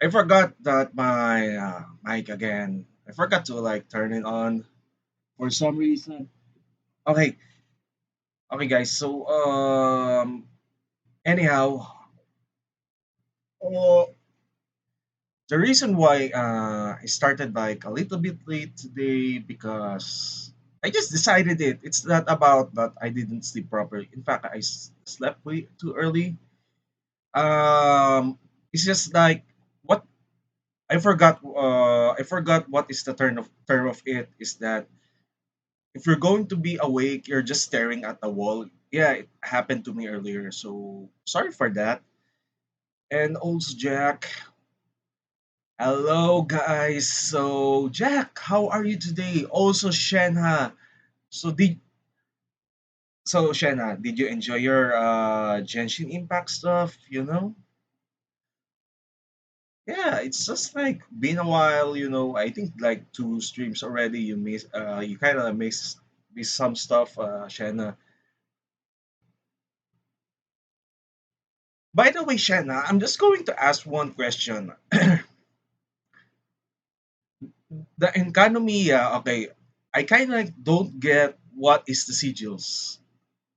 I forgot that my mic again. I forgot to like turn it on for some reason. Okay, okay, guys. So anyhow, uh, the reason why I started like a little bit late today because I just decided it. It's not about that I didn't sleep properly. In fact, slept way too early. It's just like what I forgot. I forgot what is the term of it. Is that if you're going to be awake, you're just staring at the wall. Yeah, it happened to me earlier. So sorry for that. And also Jack. Hello guys. So Jack, how are you today? Also Shenha. So did Shenha, did you enjoy your Genshin Impact stuff? Yeah, it's just like been a while. I think like two streams already. You kind of miss some stuff, Shenna. By the way, Shenna, I'm just going to ask one question. The Enkanomiya, okay, I kind of like don't get what is the sigils.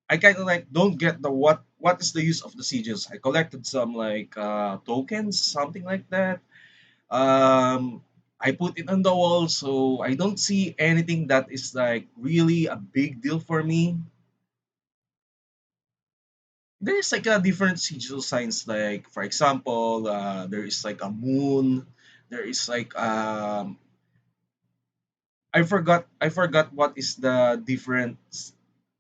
I kind of like don't get the what is the use of the sigils. I collected some like tokens, something like that. I put it on the wall, so I don't see anything that is like really a big deal for me. There's like a different sigil signs, like for example, there is like a moon. There is like I forgot what is the difference.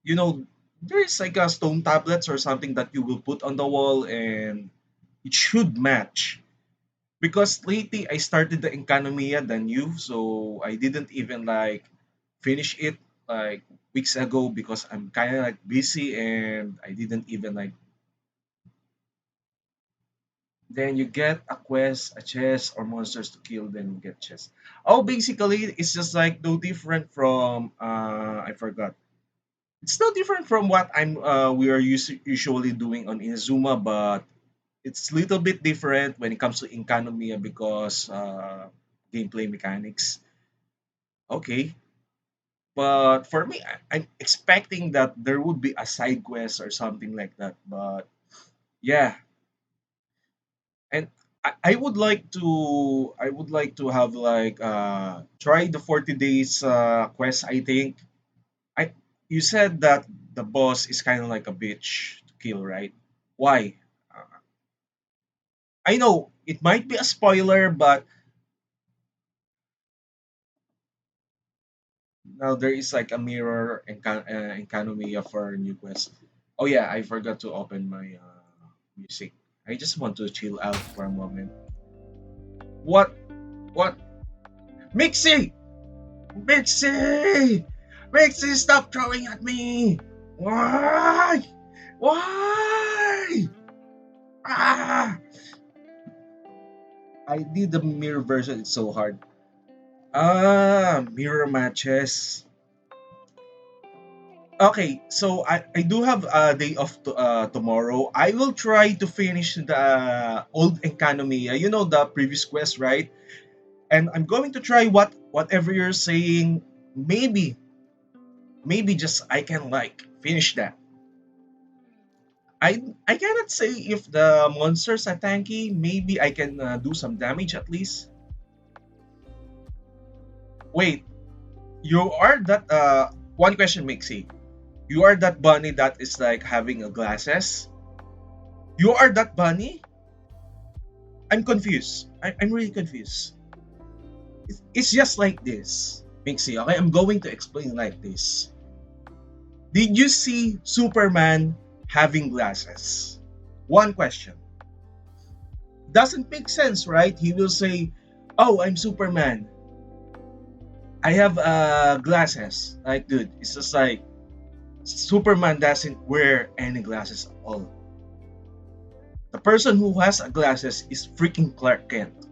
You know, there is like a stone tablets or something that you will put on the wall, and it should match. Because lately I started the Economia than you, so I didn't even like finish it like weeks ago because I'm kind of like busy and I didn't even like. Then you get a quest, a chest, or monsters to kill. Then you get chest. Oh, basically it's just like no different from I forgot. It's no different from what we are usually doing on Inazuma, but it's a little bit different when it comes to Economia because gameplay mechanics. Okay, but for me, I'm expecting that there would be a side quest or something like that. But yeah, and I would like to have like try the 40 days quest. I think I you said that the boss is kind of like a bitch to kill, right? Why? Uh, I know it might be a spoiler, but now there is like a mirror economy for new quest. Oh yeah, I forgot to open my music. I just want to chill out for a moment. What? What? Mixie! Mixie! Mixie, stop throwing at me! Why? Why? Ah! I did the mirror version. It's so hard. Mirror matches. Okay, so I do have a day off tomorrow. I will try to finish the old economy. The previous quest, right? And I'm going to try whatever you're saying. Maybe just I can like finish that. I cannot say if the monsters are tanky. Maybe I can do some damage at least. Wait, you are that one question, Mixie. You are that bunny that is like having a glasses. You are that bunny. I'm confused. I'm really confused. It's just like this, Mixie. Okay, I'm going to explain like this. Did you see Superman having glasses? One question. Doesn't make sense, right? He will say, "Oh, I'm Superman. I have glasses." Like, dude, it's just like Superman doesn't wear any glasses at all. The person who has glasses is freaking Clark Kent.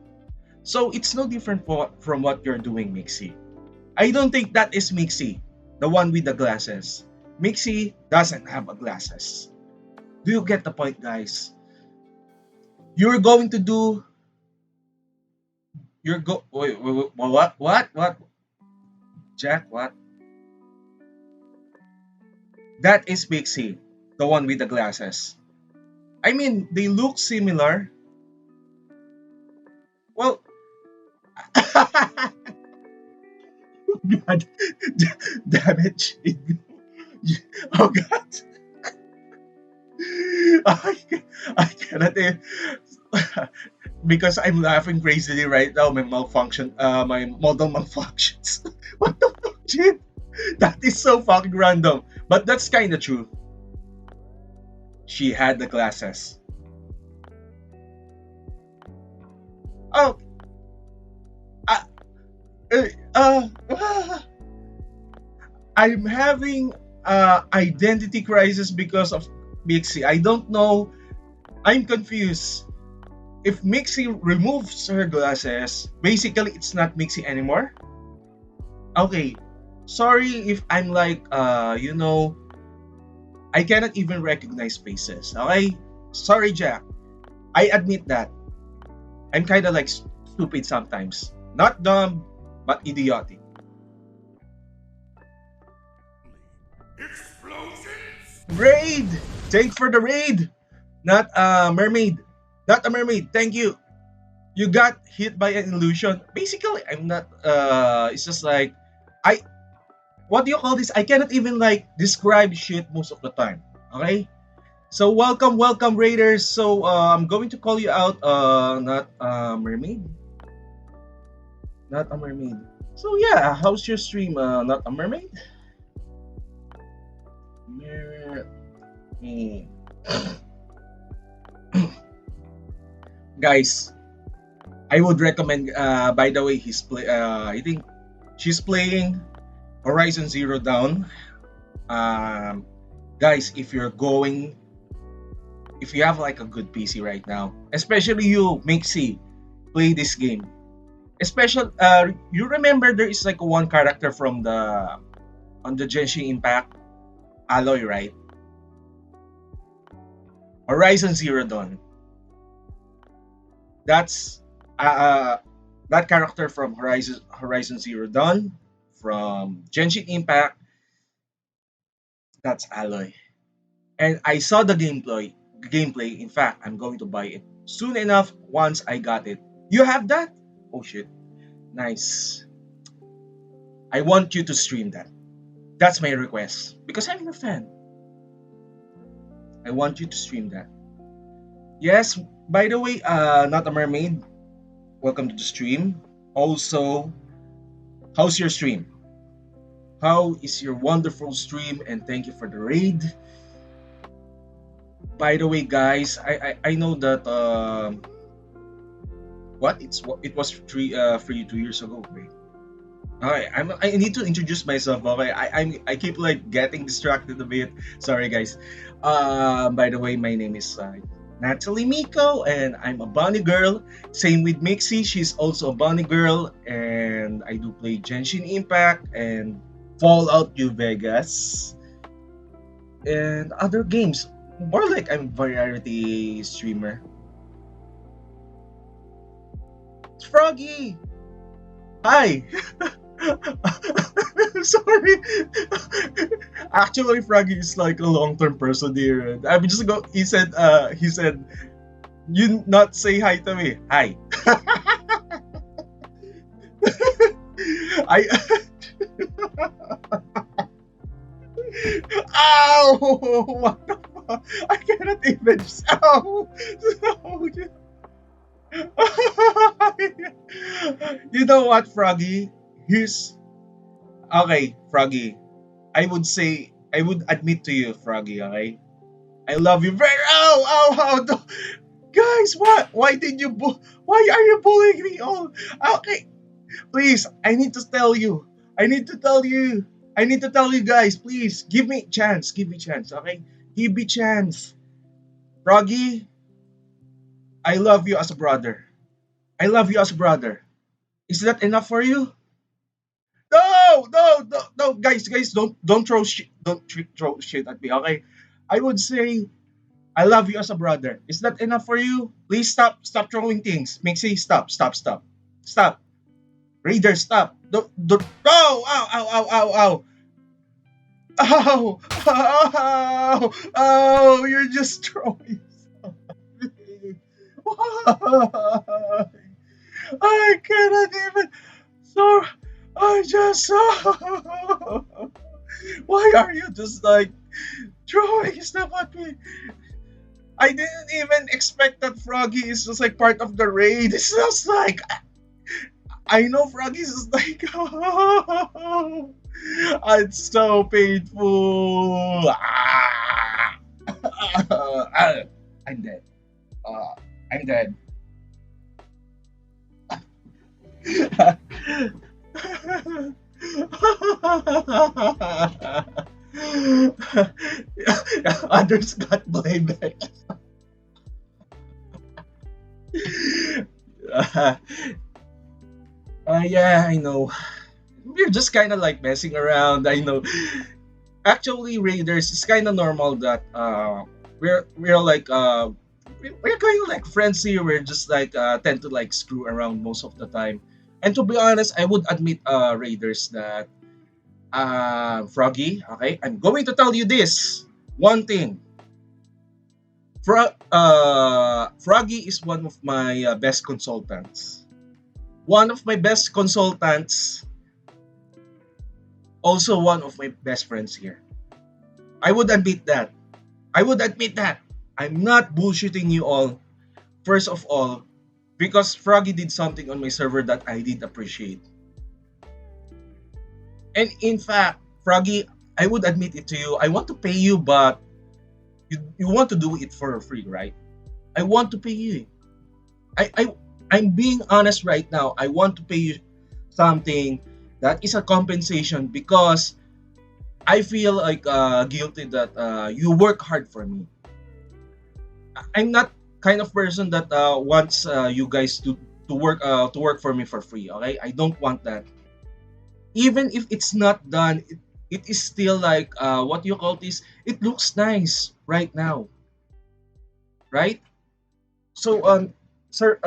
So it's no different from what you're doing, Mixie. I don't think that is Mixie, the one with the glasses. Mixie doesn't have a glasses. Do you get the point, guys? You're going to do You're go. Wait, what? Jack, what? That is Pixie, the one with the glasses. I mean, they look similar. Well, God, damn it. Oh God, I, I cannot. Because I'm laughing crazily right now. My model malfunctions. What the fuck, shit? That is so fucking random. But that's kind of true. She had the glasses. Oh, uh, uh, uh, I'm having identity crisis because of Mixie. I don't know. I'm confused. If Mixie removes her glasses, basically it's not Mixie anymore. Okay, sorry if I'm like, I cannot even recognize faces. Okay, sorry, Jack. I admit that I'm kind of like stupid sometimes. Not dumb, but idiotic. Raid! Thanks for the raid! Not a mermaid. Not a mermaid. Thank you. You got hit by an illusion. Basically, I'm not. It's just like. I. What do you call this? I cannot even like describe shit most of the time. Okay? So, welcome, Raiders. So, I'm going to call you out. Not a mermaid. Not a mermaid. So, yeah, how's your stream? Not a mermaid? Mermaid. Guys, I would recommend. By the way, I think she's playing Horizon Zero Dawn. Um, guys, if you have like a good PC right now, especially you, Mixi, play this game. Especially, you remember there is like one character from the on the Genshin Impact Alloy, right? Horizon Zero Dawn. That's uh, that character from Horizon Zero Dawn from Genshin Impact. That's Alloy. And I saw the gameplay. Gameplay. In fact, I'm going to buy it soon enough once I got it. You have that? Oh shit! Nice. I want you to stream that. That's my request because I'm a fan. I want you to stream that. Yes. By the way, not a mermaid. Welcome to the stream. Also, how's your stream? How is your wonderful stream? And thank you for the raid. By the way, guys, I know that it was free 2 years ago. Wait. Okay, I need to introduce myself. Okay, I keep like getting distracted a bit. Sorry, guys. By the way, my name is Natalie Miko, and I'm a bunny girl. Same with Mixie, she's also a bunny girl, and I do play Genshin Impact and Fallout New Vegas and other games. More like I'm a variety streamer. It's Froggy. Hi. Sorry. Actually, Froggy is like a long-term person here. And I'm just go. He said, you not say hi to me. Hi. I. Ow! What the fuck? I cannot even. Ow! You know what, Froggy? Here's okay, Froggy. I would admit to you, Froggy. Okay, I love you very. Ow, ow, ow! Guys, what? Why are you bullying me? Oh, okay. Please, I need to tell you. I need to tell you. I need to tell you guys. Please, give me chance. Give me chance. Okay, give me chance. Froggy, I love you as a brother. I love you as a brother. Is that enough for you? No, no, no, no, guys, don't throw shit, throw shit at me. Okay, I would say I love you as a brother. Is that enough for you? Please stop throwing things. Mixie, stop. Stop. Raider, stop. Oh, ow, ow, ow, ow, ow. Ow, ow, ow, you're just throwing something. Why? I cannot even. So, I just. Why are you just like throwing stuff at me? I didn't even expect that Froggy is just like part of the raid. It's just like I know Froggy is just like it's so painful. I'm dead. Uh, I'm dead. Others got blamed. Yeah, I know. We're just kind of like messing around. I know. Actually, Raiders, it's kind of normal that we're like we're kind of like friends here. We're just like tend to like screw around most of the time. And to be honest, I would admit, Raiders, that Froggy. Okay, I'm going to tell you this one thing. Froggy is one of my best consultants. One of my best consultants, also one of my best friends here. I would admit that. I would admit that. I'm not bullshitting you all. First of all, because Froggy did something on my server that I did appreciate. And in fact, Froggy, I would admit it to you. I want to pay you, but you want to do it for free, right? I want to pay you. I, I I'm being honest right now. I want to pay you something that is a compensation because I feel like guilty that you work hard for me. I'm not kind of person that wants you guys to work for me for free. Okay, I don't want that. Even if it's not done, it is still like what you call this. It looks nice right now, right? So sir,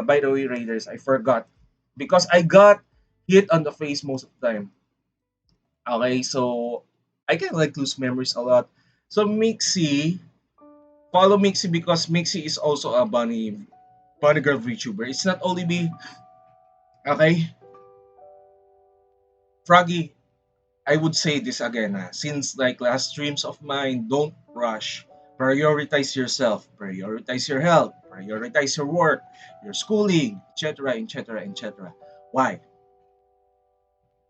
by the way, Raiders, I forgot because I got hit on the face most of the time. Okay, so I can like lose memories a lot. So Mixie, follow Mixie because Mixie is also a Bunny Girl Vtuber. It's not only me. Okay, Froggy, I would say this again. Since like last streams of mine, don't rush. Prioritize yourself. Prioritize your health. Prioritize your work, your schooling, etc., etc., etc. Why,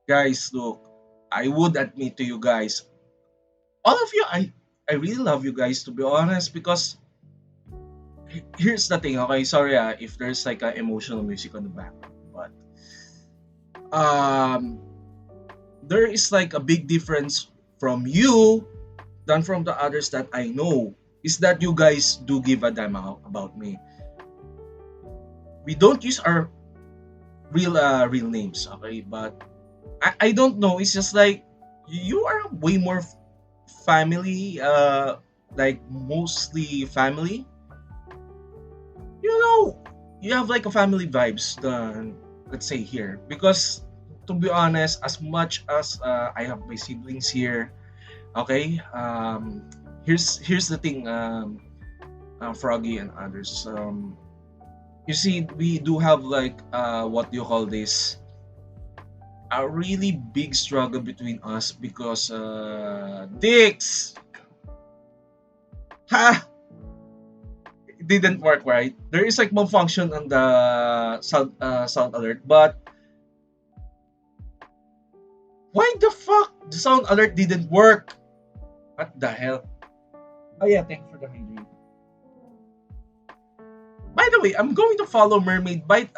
guys? Look, I would admit to you guys, all of you, I really love you guys to be honest because here's the thing. Okay, sorry if there's like a emotional music on the background, but um there is like a big difference from you than from the others that I know is that you guys do give a damn about me. We don't use our real names, okay? But I don't know. It's just like you are way more family, like mostly family. You know, you have like a family vibes than let's say here because to be honest, as much as I have my siblings here, okay. Here's the thing, Froggy and others. You see, we do have like what do you call this? A really big struggle between us because dicks. Ha! It didn't work right. There is like malfunction on the sound alert, but why the fuck the sound alert didn't work? What the hell? Oh yeah, thank you for the hydrate. By the way, I'm going to follow Mermaid Bite.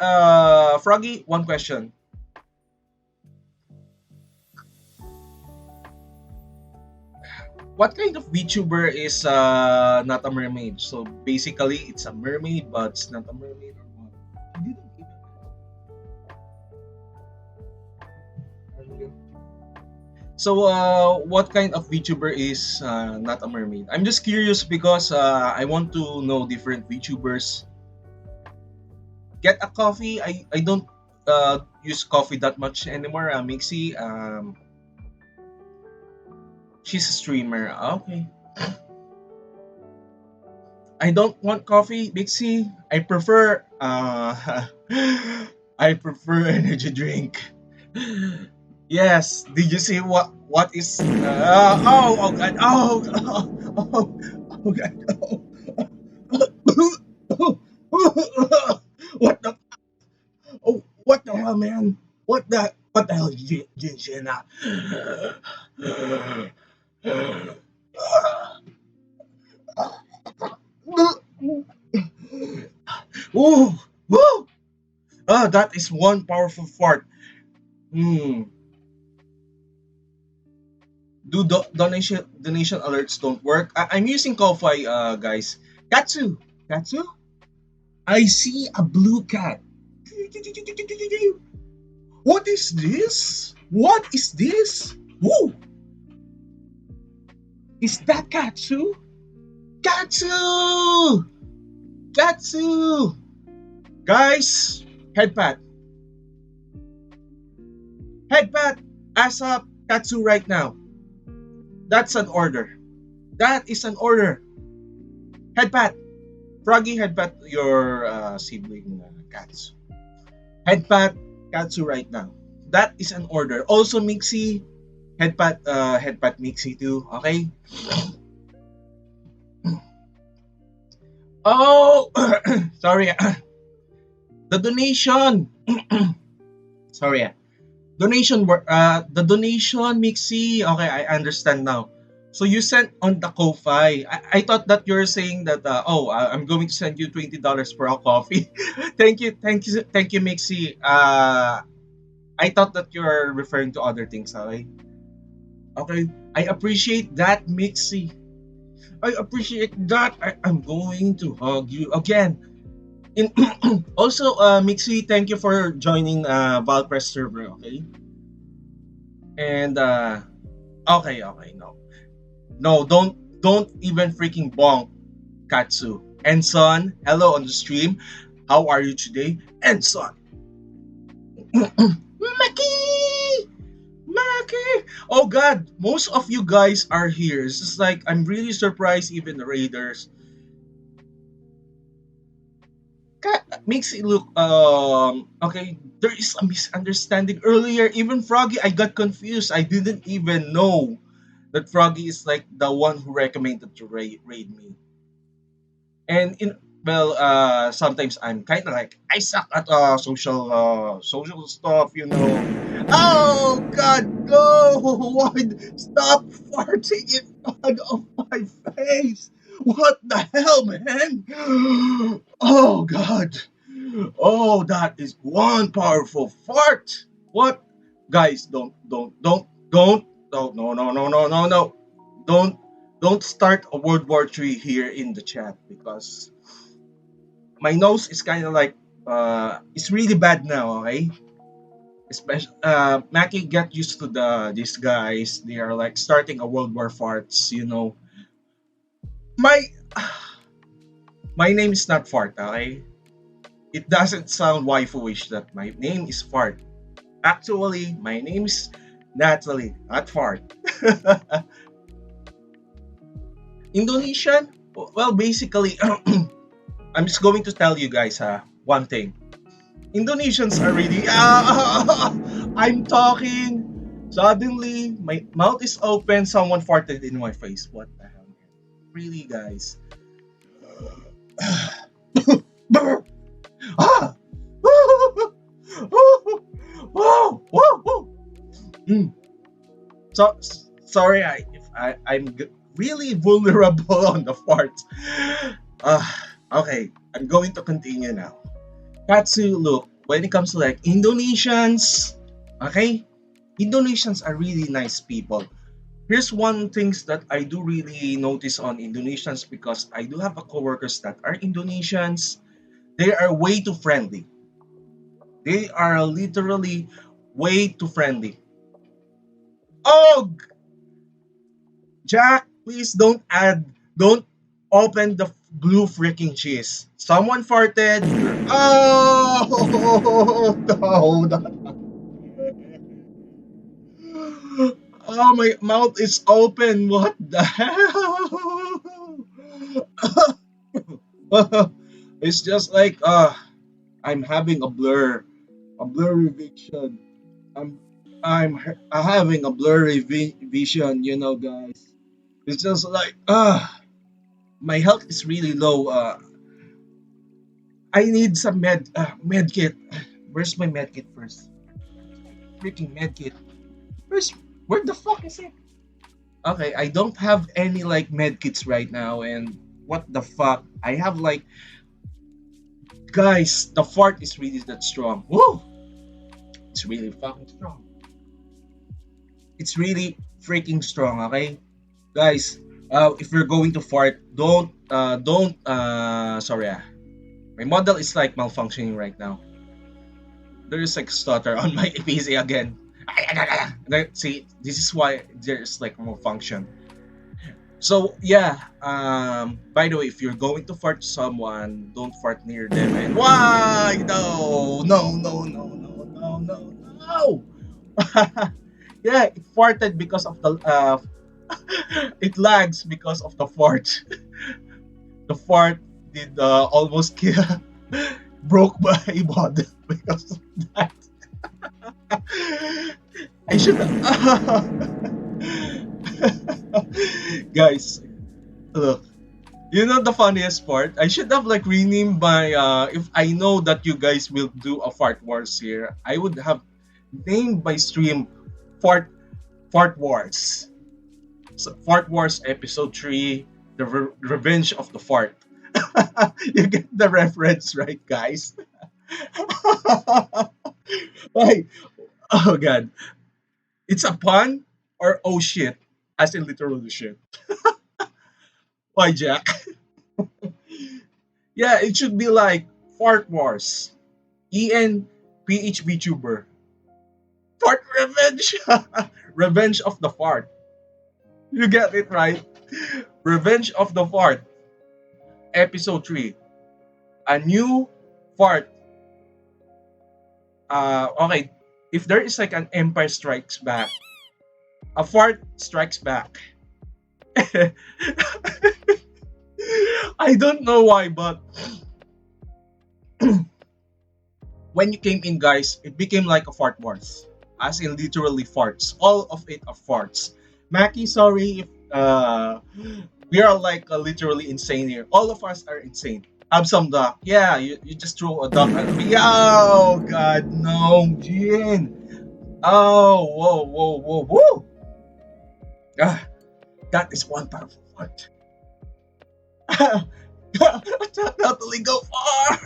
Froggy, one question. What kind of VTuber is not a mermaid? So basically, it's a mermaid, but it's not a mermaid or what? I didn't even. So, what kind of VTuber is not a mermaid? I'm just curious because I want to know different VTubers. get a coffee. I don't use coffee that much anymore. Mixie, she's a streamer. Okay. I don't want coffee, Mixie. I prefer I prefer energy drink. Yes. Did you see what is oh god oh god what the what the hell, man? What the hell, Jenna? Ooh, woo! Ah, that is one powerful fart. Hmm. Do donation alerts don't work? I'm using Ko-fi, guys. Katsu, Katsu. I see a blue cat. What is this? What is this? Woo! Is that Katsu? Katsu! Katsu! Guys, head pat. Head pat. Ass up. Katsu right now. That's an order. That is an order. Head pat. Froggy, head pat your sibling Katsu. Head pat Katsu right now. That is an order. Also, Mixie, head pat Mixie too. Okay. Oh, sorry. The donation. Sorry. The donation, Mixie. Okay, I understand now. So you sent on the Ko-Fi. I thought that you're saying that I'm going to send you $20 for a coffee. Thank you, Mixie. I thought that you're referring to other things, okay? Okay. I appreciate that, Mixie. I appreciate that. I'm going to hug you again. In also, Mixie, thank you for joining Valpress server, okay? And okay, no. No, don't even freaking bonk, Katsu. And son, hello on the stream. How are you today? And son. Maki! Maki! Oh god, most of you guys are here. It's just like I'm really surprised even the raiders. Makes it look okay, there is a misunderstanding earlier. Even Froggy, I got confused. I didn't even know that Froggy is like the one who recommended to raid me. And in well, sometimes I'm kind of like I suck at social stuff, you know. Oh God, no! Why? Stop farting in front of my face! What the hell, man? Oh God! Oh, that is one powerful fart. What, guys? Don't! No! Don't don't start a World War III here in the chat because my nose is kind of like it's really bad now. Okay, especially Mackie, get used to these guys. They are like starting a World War farts. You know, my my name is not fart. Okay, it doesn't sound waifu-ish that my name is fart. Actually, my name is Natalie, not fart. Indonesian? Well, basically, I'm just going to tell you guys one thing. Indonesians are really I'm talking. Suddenly, my mouth is open. Someone farted in my face. What the hell, man? Really, guys? ah! Mm. So sorry, if I'm really vulnerable on the farts. Uh, okay, I'm going to continue now. Katsu, look, when it comes to like Indonesians, okay, Indonesians are really nice people. Here's one things that I do really notice on Indonesians because I do have a coworkers that are Indonesians. They are way too friendly. They are literally way too friendly. Oh, Jack, please don't open blue freaking cheese. Someone farted. Oh no! Oh, my mouth is open. What the hell? It's just like I'm having a blurry vision. I'm having a blurry vision, guys. It's just like my health is really low. I need some med kit. Where's my med kit first? Freaking med kit. Where's where the fuck is it? Okay, I don't have any like med kits right now, and what the fuck? I have like, guys, the fart is really that strong. Woo! It's really fucking strong. It's really freaking strong. Okay, guys. If you're going to fart, don't. Sorry, my model is like malfunctioning right now. There is like stutter on my PC again. See, this is why there's like malfunction. So yeah, by the way, if you're going to fart to someone, don't fart near them. And why? No, no, no, no, no, no, no, no. Yeah, it farted because of the it lags because of the fart. The fart did almost kill, broke my body because of that. I should guys, look. You know the funniest part? I should have like renamed my if I know that you guys will do a fart wars here, I would have named my stream Fart Fart Wars. So, Fart Wars episode 3, the revenge of the fart. You get the reference, right, guys? Like, oh god. It's a pun or oh shit, as in literally shit. Why, Jack? Yeah, it should be like Fart Wars. PHVtuber. Fart Revenge. Revenge of the Fart. You get it right. Revenge of the Fart. Episode 3. A new fart. Okay. If there is like an Empire Strikes Back, a fart strikes back. I don't know why, but when you came in, guys, it became like a fart wars. As in literally farts. All of it are farts. Mackie, sorry if we are like literally insane here. All of us are insane. Have some duck. Yeah, you just throw a duck at me. Oh god, no, Jin. Oh, whoa, whoa, whoa, whoa. Ah, that is one powerful fart. Totally go far.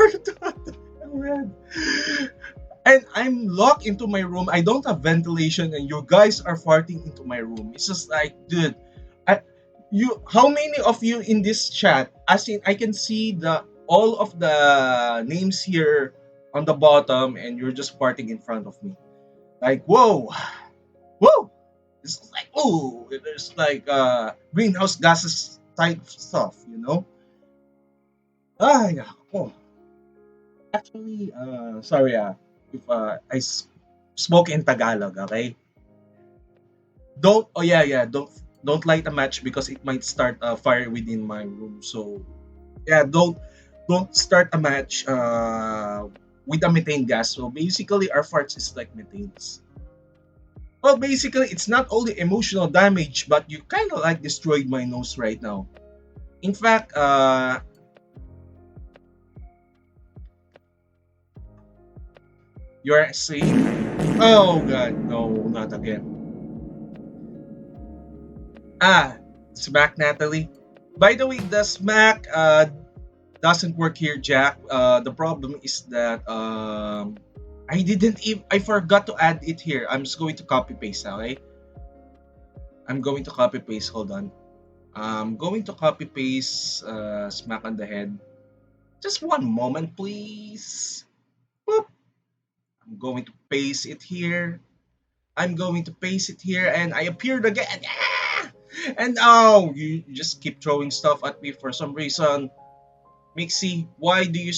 And I'm locked into my room. I don't have ventilation, and you guys are farting into my room. It's just like, dude, I, how many of you in this chat? As in, I can see the all of the names here on the bottom, and you're just farting in front of me. Like, whoa, whoa. It's like, oh, there's like greenhouse gases type stuff, Ah, yeah. Oh, actually, sorry, if spoke in Tagalog, okay? Oh yeah, yeah, don't light a match because it might start a fire within my room. So yeah, don't start a match with a methane gas. So basically, our farts is like methanes. Well, basically, it's not only emotional damage, but you kind of like destroyed my nose right now. In fact, you're saying, oh god, no, not again. Ah, Smack Natalie. By the way, the Smack doesn't work here, Jack. The problem is that I forgot to add it here. I'm just going to copy paste now, okay? I'm going to copy paste. Hold on. I'm going to copy paste Smack on the head. Just one moment, please. Boop. I'm going to paste it here. I'm going to paste it here, and I appeared again. Ah! And oh, you just keep throwing stuff at me for some reason. Mixie, why do you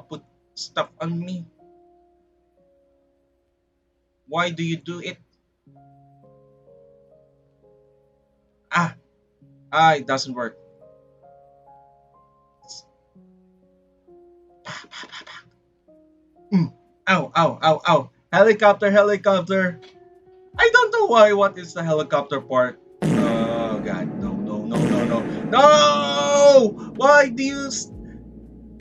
put stuff on me? Why do you do it? Ah, it doesn't work. Mm. Ow, ow, ow, ow. Helicopter, helicopter. I don't know why. What is the helicopter part? Oh god, no, no, no, no, no, no! Why do you?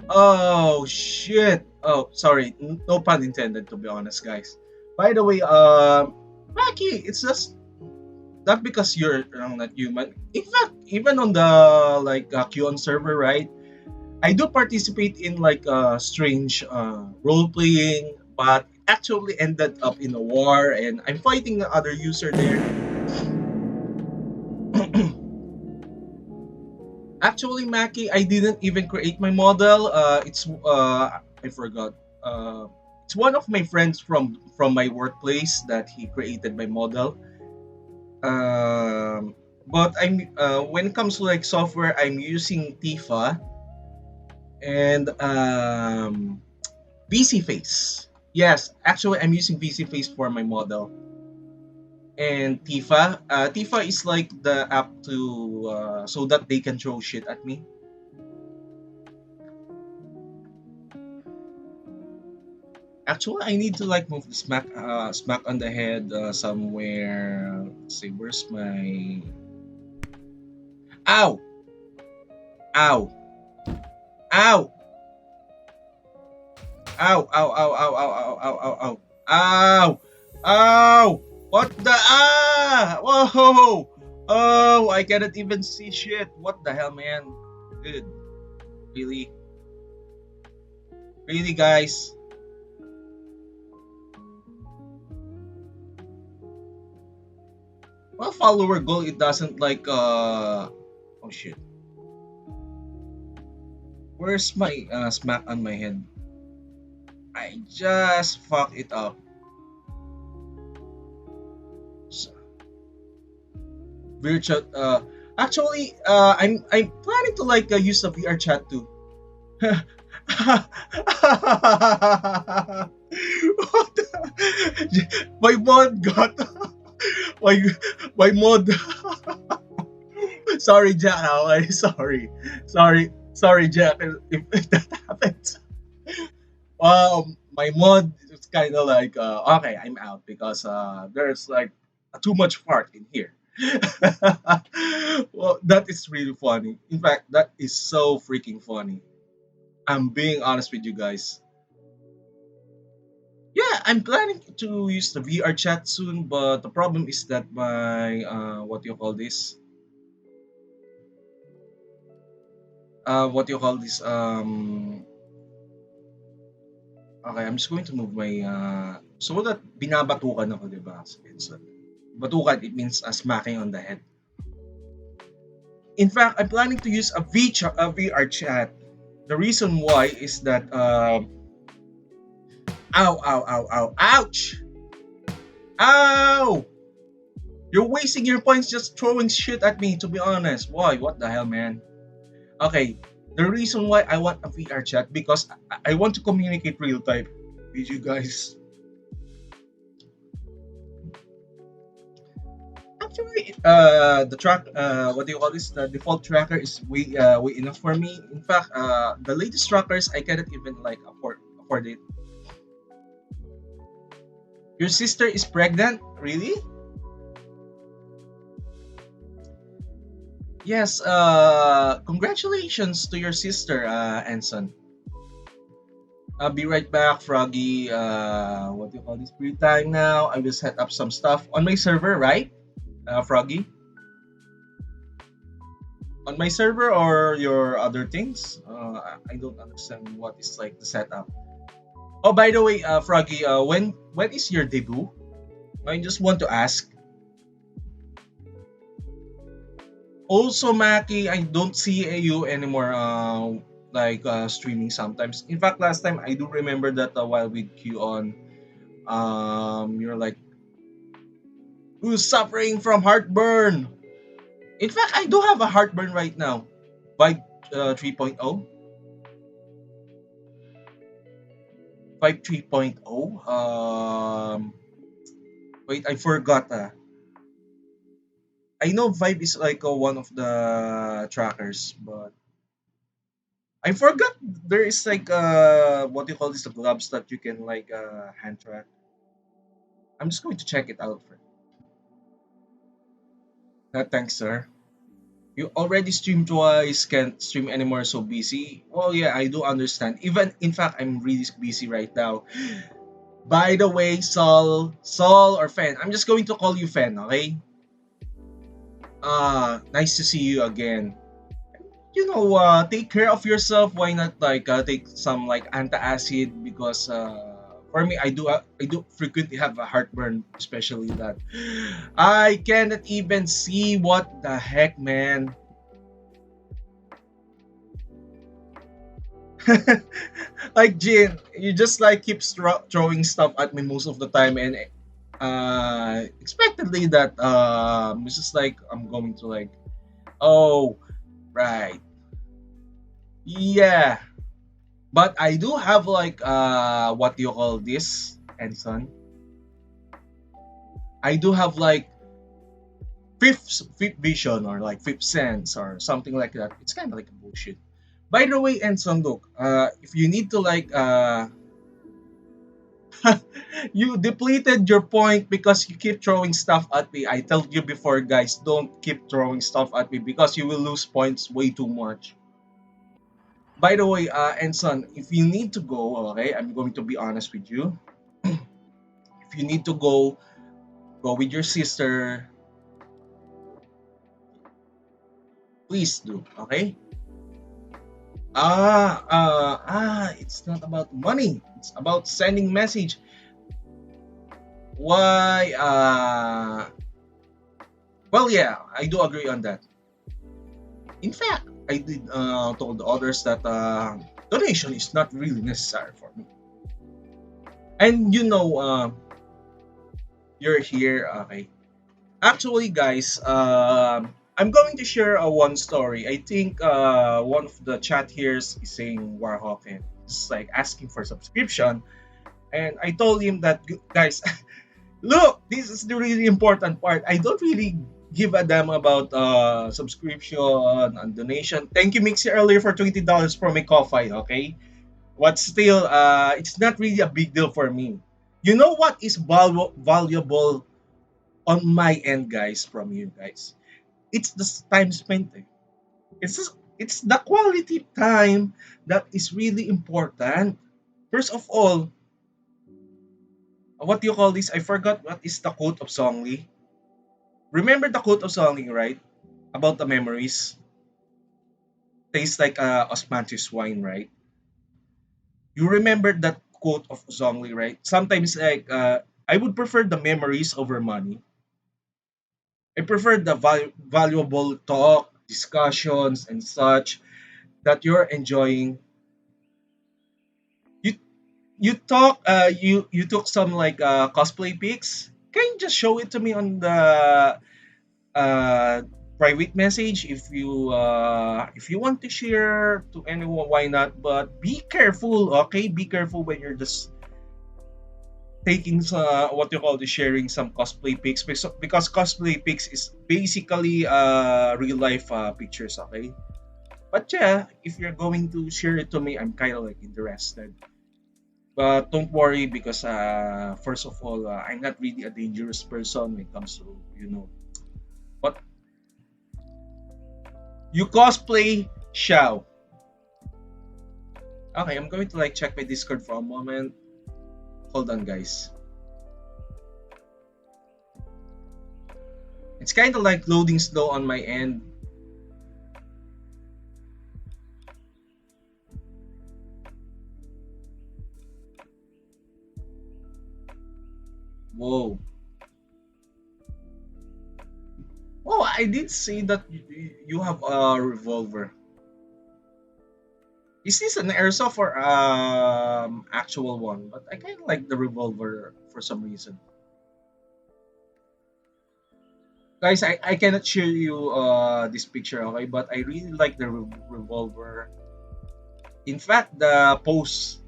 Oh shit! Oh, sorry. No pun intended. To be honest, guys. By the way, Mackie, it's just not because you're not human. In fact, even on the like QAnon server, right? I do participate in like strange role playing, but actually ended up in a war, and I'm fighting the other user there. Actually, Mackie, I didn't even create my model. It's I forgot. It's one of my friends from my workplace that he created my model. Um, but I'm when it comes to like software, I'm using Tifa and VC Face. Yes, actually, I'm using VC Face for my model. And Tifa, Tifa is like the app to so that they can throw shit at me. Actually, I need to like move the smack on the head somewhere. Let's see, where's my? Ow! Ow! Ow! Ow! Ow! Ow! Ow! Ow! Ow! Ow! Ow! Ow! Ow! Ow! What the Whoa! Oh, I cannot even see shit. What the hell, man? Dude, really, really, guys. Well, follower goal. It doesn't like Oh shit. Where's my smack on my head? I just fucked it up. So, virtual. I'm planning to like use the VR chat too. What my mod got my my mod. Sorry, Jack. Okay, sorry, Jack. If that happens. My mod is kind of like okay, I'm out because there's like too much fart in here. Well, that is really funny. In fact, that is so freaking funny. I'm being honest with you guys. Yeah, I'm planning to use the VR chat soon, but the problem is that my what do you call this? What do you call this? Okay, I'm just going to move my so that binabatukan ako, 'di ba? It's batukan, it means smacking on the head. In fact, I'm planning to use a VR chat. The reason why is that ow, ow, ow, ow, ouch, ow! You're wasting your points just throwing shit at me. To be honest, why? What the hell, man? Okay, the reason why I want a VR chat because I want to communicate real time with you guys. Actually, the track, what do you call this? The default tracker is way enough for me. In fact, the latest trackers I cannot even like afford it. Your sister is pregnant, really? Yes. Congratulations to your sister, Anson. I'll be right back, Froggy. What do you call this? Free time now. I will set up some stuff on my server, right? Froggy, on my server or your other things? I don't understand what is like the setup. Oh, by the way, Froggy, when is your debut? I just want to ask. Also, Maki, I don't see you anymore. Like streaming sometimes. In fact, last time I do remember that while with Q on, you're like, who's suffering from heartburn? In fact, I do have a heartburn right now. By 3.0? 5 3.0? Wait, I forgot. I know Vibe is like one of the trackers, but I forgot there is like what do you call this, the gloves that you can like hand track. I'm just going to check it out for. Thanks, sir. You already stream twice, can't stream anymore, so busy. Well, yeah, I do understand. Even in fact, I'm really busy right now. By the way, Sol or Fen, I'm just going to call you Fen, okay? Nice to see you again. Take care of yourself. Why not like take some like antacid, because for me, I do frequently have a heartburn, especially that I cannot even see what the heck, man. Like Jin, you just like keep throwing stuff at me most of the time, and expectedly that it's just like I'm going to like, oh, right, yeah. But I do have like what do you call this, Enson? I do have like fifth vision, or like fifth sense, or something like that. It's kind of like a bullshit. By the way, Enson, look, if you need to like you depleted your point because you keep throwing stuff at me. I told you before, guys, don't keep throwing stuff at me because you will lose points way too much. By the way, Enson, if you need to go, okay, I'm going to be honest with you. If you need to go with your sister, please do, okay? It's not about money. It's about sending message. Why? Well, yeah, I do agree on that. In fact, I did told others that donation is not really necessary for me. And you're here, okay? Actually, guys, I'm going to share a one story. I think one of the chat here is saying Warhawk and is like asking for subscription, and I told him that, guys, look, this is the really important part. I don't really give a damn about subscription and donation. Thank you, Mixie, earlier for $20 for my coffee. Okay, but still, it's not really a big deal for me. You know what is valuable on my end, guys, from you guys? It's the time spent. It's the quality time that is really important. First of all, what do you call this? I forgot what is the quote of Songli. Remember the quote of Songli, right? About the memories. Tastes like osmanthus wine, right? You remember that quote of Zhongli, right? Sometimes like I would prefer the memories over money. I prefer the valuable talk, discussions, and such that you're enjoying. You you talk you took some like cosplay pics. Can you just show it to me on the uh, private message if you want to share to anyone, why not? But be careful, okay? Be careful when you're just taking what you call the sharing some cosplay pics, because cosplay pics is basically real life pictures, okay? But yeah, if you're going to share it to me, I'm kind of like interested. But don't worry, because first of all, I'm not really a dangerous person when it comes to what you cosplay. Shao. Okay, I'm going to like check my Discord for a moment. Hold on, guys. It's kind of like loading slow on my end. Whoa. Oh, I did see that you have a revolver. Is this an airsoft or actual one? But I kind of like the revolver for some reason. Guys, I cannot show you this picture, okay? But I really like the revolver. In fact, the pose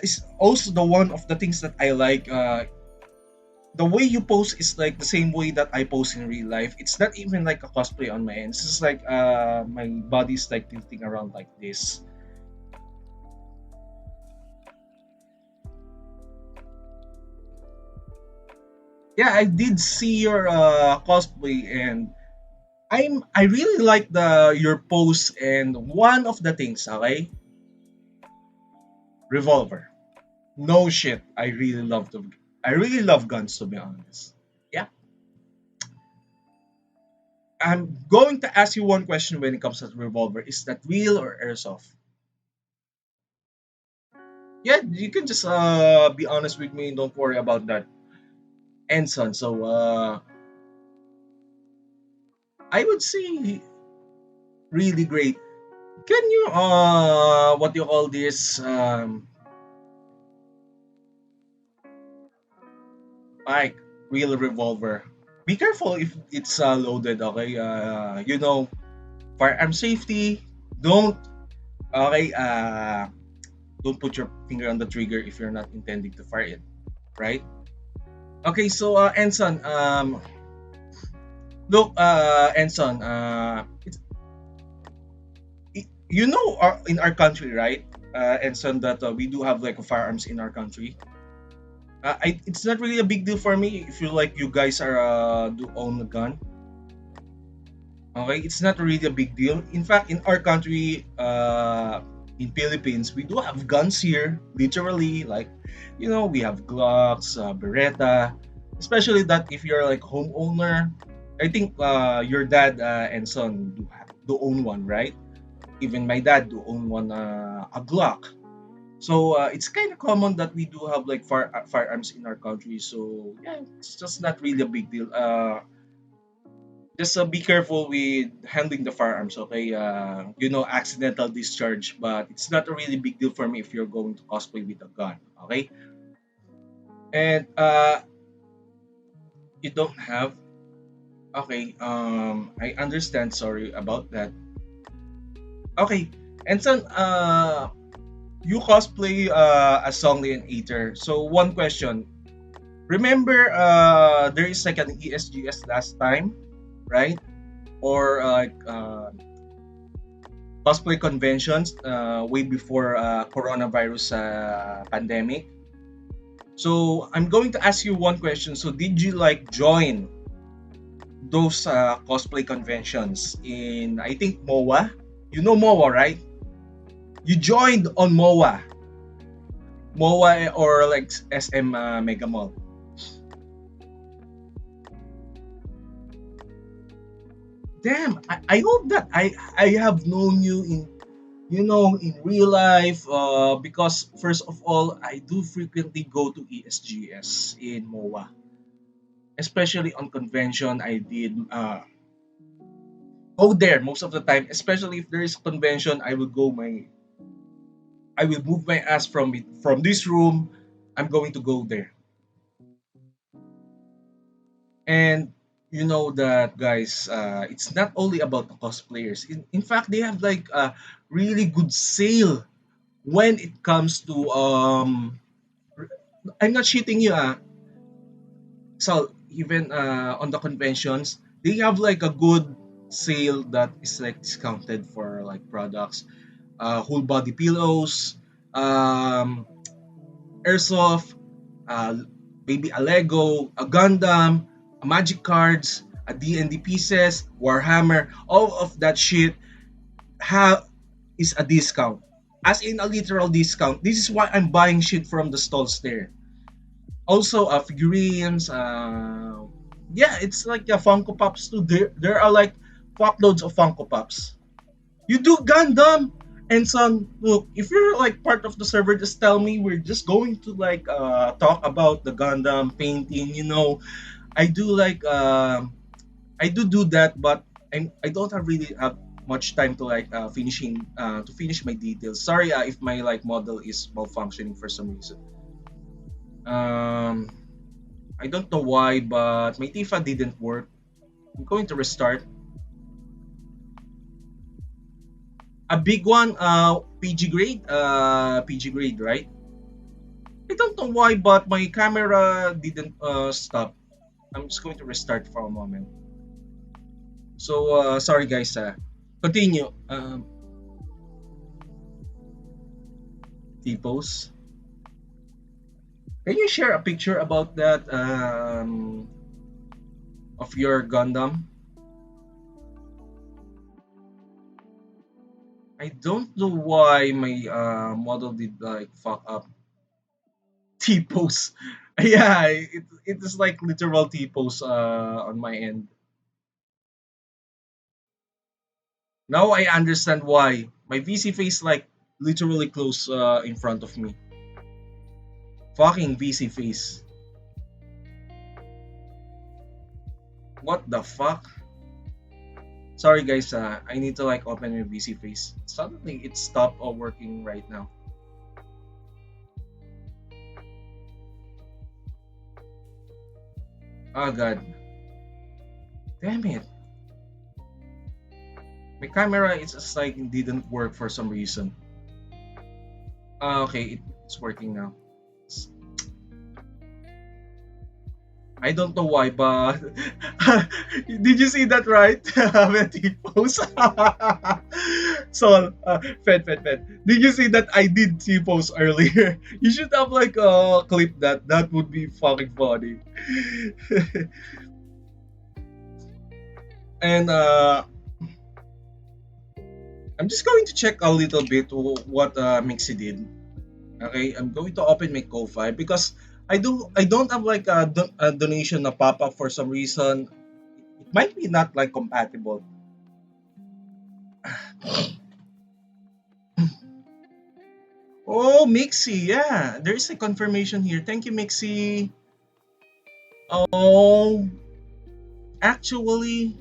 is also the one of the things that I like. The way you pose is like the same way that I pose in real life. It's not even like a cosplay on my end. It's just like my body's like tilting around like this. Yeah, I did see your cosplay, and I really like the your pose, and one of the things, okay, revolver. No shit, I really love guns, to be honest. Yeah, I'm going to ask you one question when it comes to revolver. Is that real or airsoft? Yeah, you can just be honest with me. Don't worry about that. And son, so I would say really great. Can you what do you call this like real revolver? Be careful if it's loaded. Okay, firearm safety. Don't okay. Don't put your finger on the trigger if you're not intending to fire it. Right? Okay, so Enson, look, Enson, you know, in our country, right? Enson, that we do have like firearms in our country. It's not really a big deal for me if you like you guys are do own a gun. Okay, it's not really a big deal. In fact, in our country, in Philippines, we do have guns here. Literally, like, we have Glocks, Beretta. Especially that if you're like homeowner, I think your dad and son do own one, right? Even my dad do own one, a Glock. So it's kind of common that we do have like firearms in our country. So yeah, it's just not really a big deal. Just be careful with handling the firearms, okay? Accidental discharge, but it's not a really big deal for me if you're going to cosplay with a gun, okay? And you don't have, okay? I understand. Sorry about that. Okay, and son, you cosplay as Songli and Eater. So one question. Remember, there is like an ESGS last time, right? Or cosplay conventions way before coronavirus pandemic. So I'm going to ask you one question. So did you like join those cosplay conventions in, I think, MOA? You know MOA, right? You joined on MOA or like SM Mega Mall. Damn, I hope that I have known you in real life, because first of all, I do frequently go to ESGS in MOA, especially on convention. I did go there most of the time, especially if there is a convention. I will move my ass from this room. I'm going to go there. And you know that, guys, it's not only about the cosplayers. In fact, they have like a really good sale when it comes to I'm not cheating you, so even on the conventions, they have like a good sale that is like discounted for like products, whole body pillows, um airsoft, uh maybe a Lego, a Gundam, a magic cards, a D&D pieces, Warhammer, all of that shit have is a discount, as in a literal discount. This is why I'm buying shit from the stalls there. Also figurines, yeah, it's like Funko Pops too. There are like fuckloads of Funko Pops. You do Gundam, and son, look, if you're like part of the server, just tell me. We're just going to like talk about the Gundam painting. I do like I do that, but I don't have really have much time to like finish my details. Sorry if my like model is malfunctioning for some reason. um I don't know why, but my Tifa didn't work. I'm going to restart. A big one, PG grade, PG grade, right? I don't know why, but my camera didn't stop. I'm just going to restart for a moment. So sorry guys. Continue. T-pose. Can you share a picture about that of your Gundam? I don't know why my model did like fuck up T-pose. Yeah, it is like literal T-pose on my end. Now I understand why my VC face like literally close in front of me. Fucking VC face. What the fuck? Sorry guys, I need to like open my VC face. Suddenly it stopped working right now. Oh god. Damn it. My camera is just like didn't work for some reason. Okay, it's working now. I don't know why, but did you see that right? When T-pose. So, Fed. Did you see that I did T-pose earlier? You should have like clip that. That would be fucking funny. And I'm just going to check a little bit what Mixi did. Okay, I'm going to open my Ko-fi because I don't have like a donation na pop up for some reason. It might be not like compatible. Oh, Mixi, yeah, there is a confirmation here. Thank you, Mixi. Oh, actually,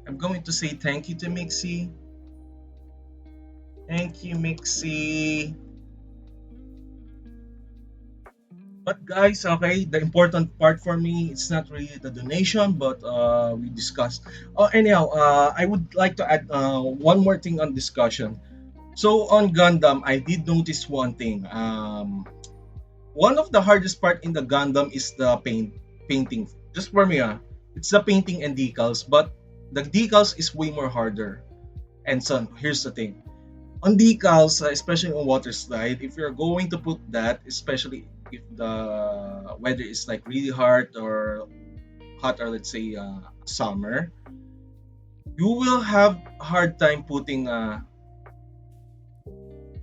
I'm going to say thank you to Mixi. Thank you, Mixi. But guys, okay, the important part for me, it's not really the donation, but we discussed. Anyhow, I would like to add one more thing on discussion. So on Gundam, I did notice one thing. One of the hardest part in the Gundam is the painting. Just for me, it's the painting and decals, but the decals is way more harder. And so here's the thing: on decals, especially on water slide, if you're going to put that, especially if the weather is like really hot or let's say summer, you will have hard time putting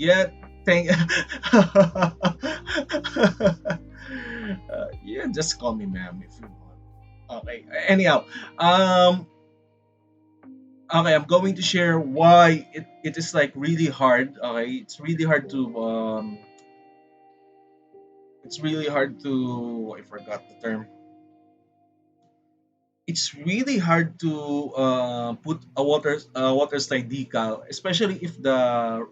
yeah thank yeah, just call me ma'am if you want. Okay, anyhow, um okay, I'm going to share why it is like really hard. Okay, it's really hard to I forgot the term. It's really hard to put a water slide decal, especially if the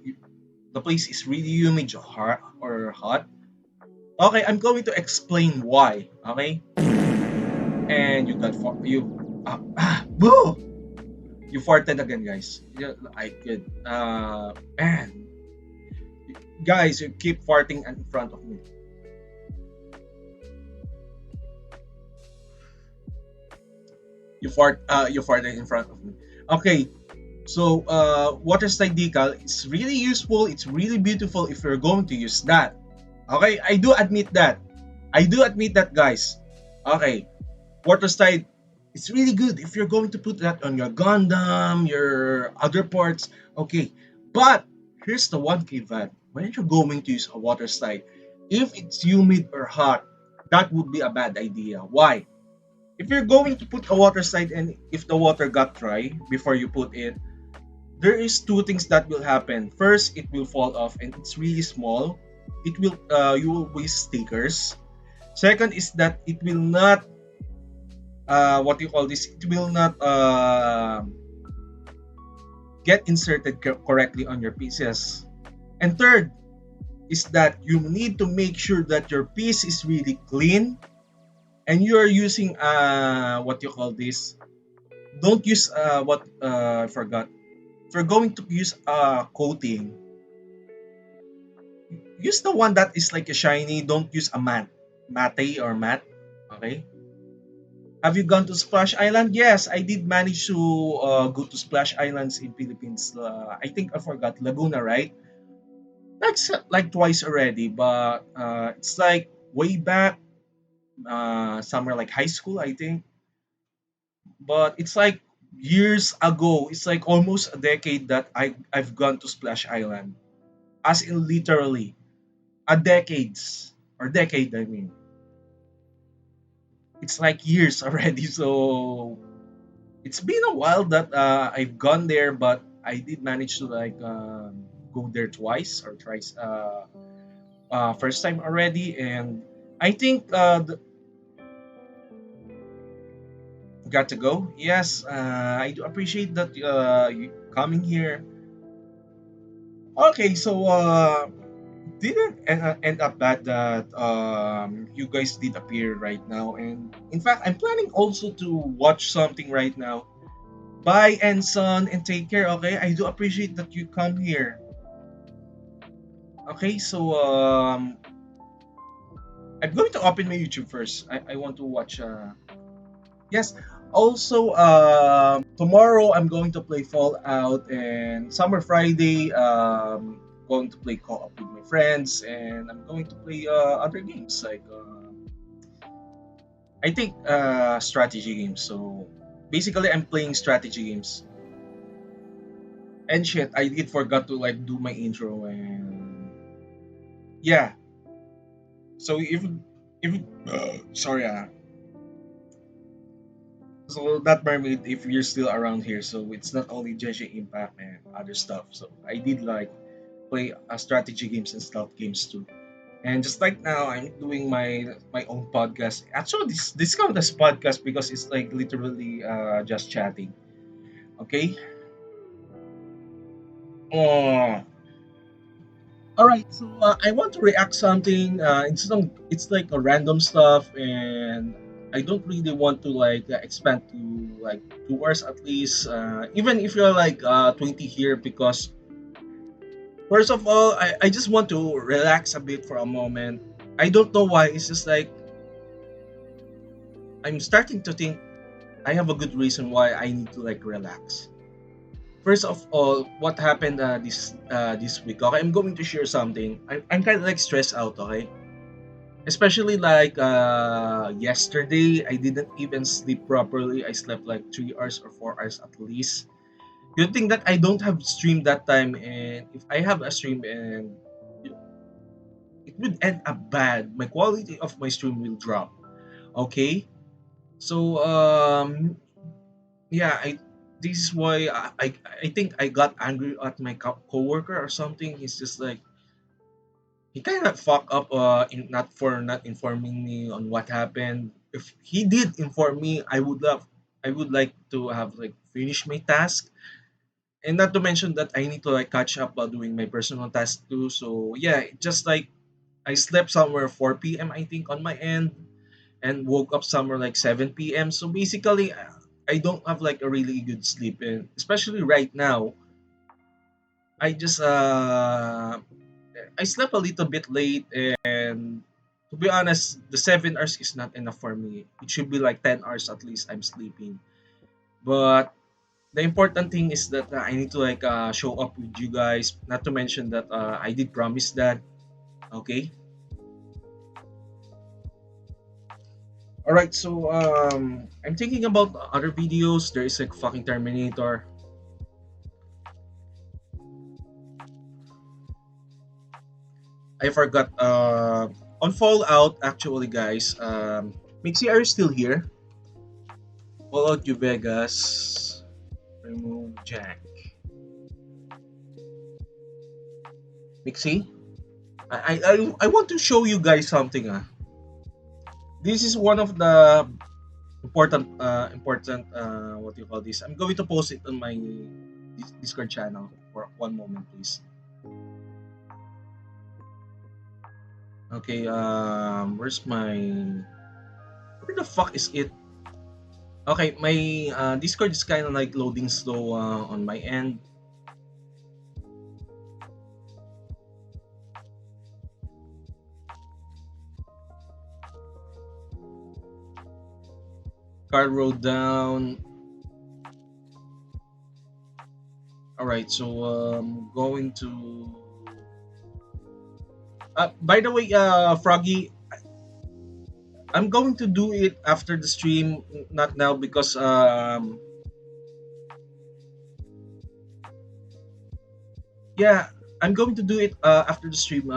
place is really humid or hot. Okay, I'm going to explain why. Okay, and you got you boo, you farted again, guys. Yeah, I could man, guys, you keep farting in front of me. You farted in front of me. Okay, so water slide decal is really useful. It's really beautiful if you're going to use that. Okay, I do admit that. I do admit that, guys. Okay, water slide. It's really good if you're going to put that on your Gundam, your other parts. Okay, but here's the one caveat: when you're going to use a water slide, if it's humid or hot, that would be a bad idea. Why? If you're going to put a water slide and if the water got dry before you put it, there is two things that will happen. First, it will fall off and it's really small. It will you will waste stickers. Second is that it will not what you call this. It will not get inserted correctly on your pieces. And third, is that you need to make sure that your piece is really clean and you're using what you call this. Don't use what I forgot. If you're going to use coating, use the one that is like a shiny. Don't use a matte or matte. Okay. Have you gone to Splash Island? Yes, I did manage to go to Splash Islands in Philippines. I think I forgot Laguna, right? That's like twice already, but it's like way back, somewhere like high school, I think. But it's like years ago. It's like almost a decade that I've gone to Splash Island, as in literally a decades or decade. I mean, it's like years already. So it's been a while that I've gone there, but I did manage to like go there twice or thrice. First time already, and I think got to go. Yes, I do appreciate that you coming here. Okay, so didn't end up bad that you guys did appear right now, and in fact, I'm planning also to watch something right now. Bye and son, and take care. Okay, I do appreciate that you come here. Okay, so I'm going to open my YouTube first. I want to watch. Yes. Also, tomorrow I'm going to play Fallout, and Summer Friday, going to play co-op with my friends, and I'm going to play other games like I think strategy games. So basically, I'm playing strategy games. And shit, I did forgot to like do my intro, and yeah. So if sorry, so that mermaid, if you're still around here, so it's not only JJ Impact and other stuff. So I did like play strategy games and stealth games too. And just like now, I'm doing my own podcast. Actually, this count as podcast because it's like literally just chatting. Okay. Oh, all right. So I want to react something. It's like a random stuff, and I don't really want to like expand to like 2 hours at least. Even if you're like 20 here, because first of all, I just want to relax a bit for a moment. I don't know why. It's just like I'm starting to think I have a good reason why I need to like relax. First of all, what happened this week? Okay, I'm going to share something. I'm kind of like stressed out. Okay, especially like yesterday, I didn't even sleep properly. I slept like 3 hours or 4 hours at least. Good thing that I don't have stream that time, and if I have a stream and it would end up bad. My quality of my stream will drop. Okay, so yeah, I this is why I think I got angry at my coworker or something. He's just like he kind of fuck up not for not informing me on what happened. If he did inform me, I would like to have like finished my task, and not to mention that I need to like catch up while doing my personal task too. So yeah, just like I slept somewhere 4 p.m. I think on my end, and woke up somewhere like 7 p.m. So basically, I don't have like a really good sleep, and especially right now, I just I slept a little bit late, and to be honest, the 7 hours is not enough for me. It should be like 10 hours at least I'm sleeping. But the important thing is that I need to like show up with you guys. Not to mention that I did promise that. Okay. All right. So I'm thinking about other videos. There is like fucking Terminator. I forgot. On Fallout, actually, guys. Mixie, are you still here? Fallout New Vegas. Remove Jack. Mixie, I want to show you guys something. This is one of the important what do you call this? I'm going to post it on my Discord channel for one moment, please. Okay, where's my... Where the fuck is it? Okay, my Discord is kind of like loading slow on my end. Card road down. Alright, so going to... by the way, Froggy, I'm going to do it after the stream, not now because yeah, I'm going to do it after the stream,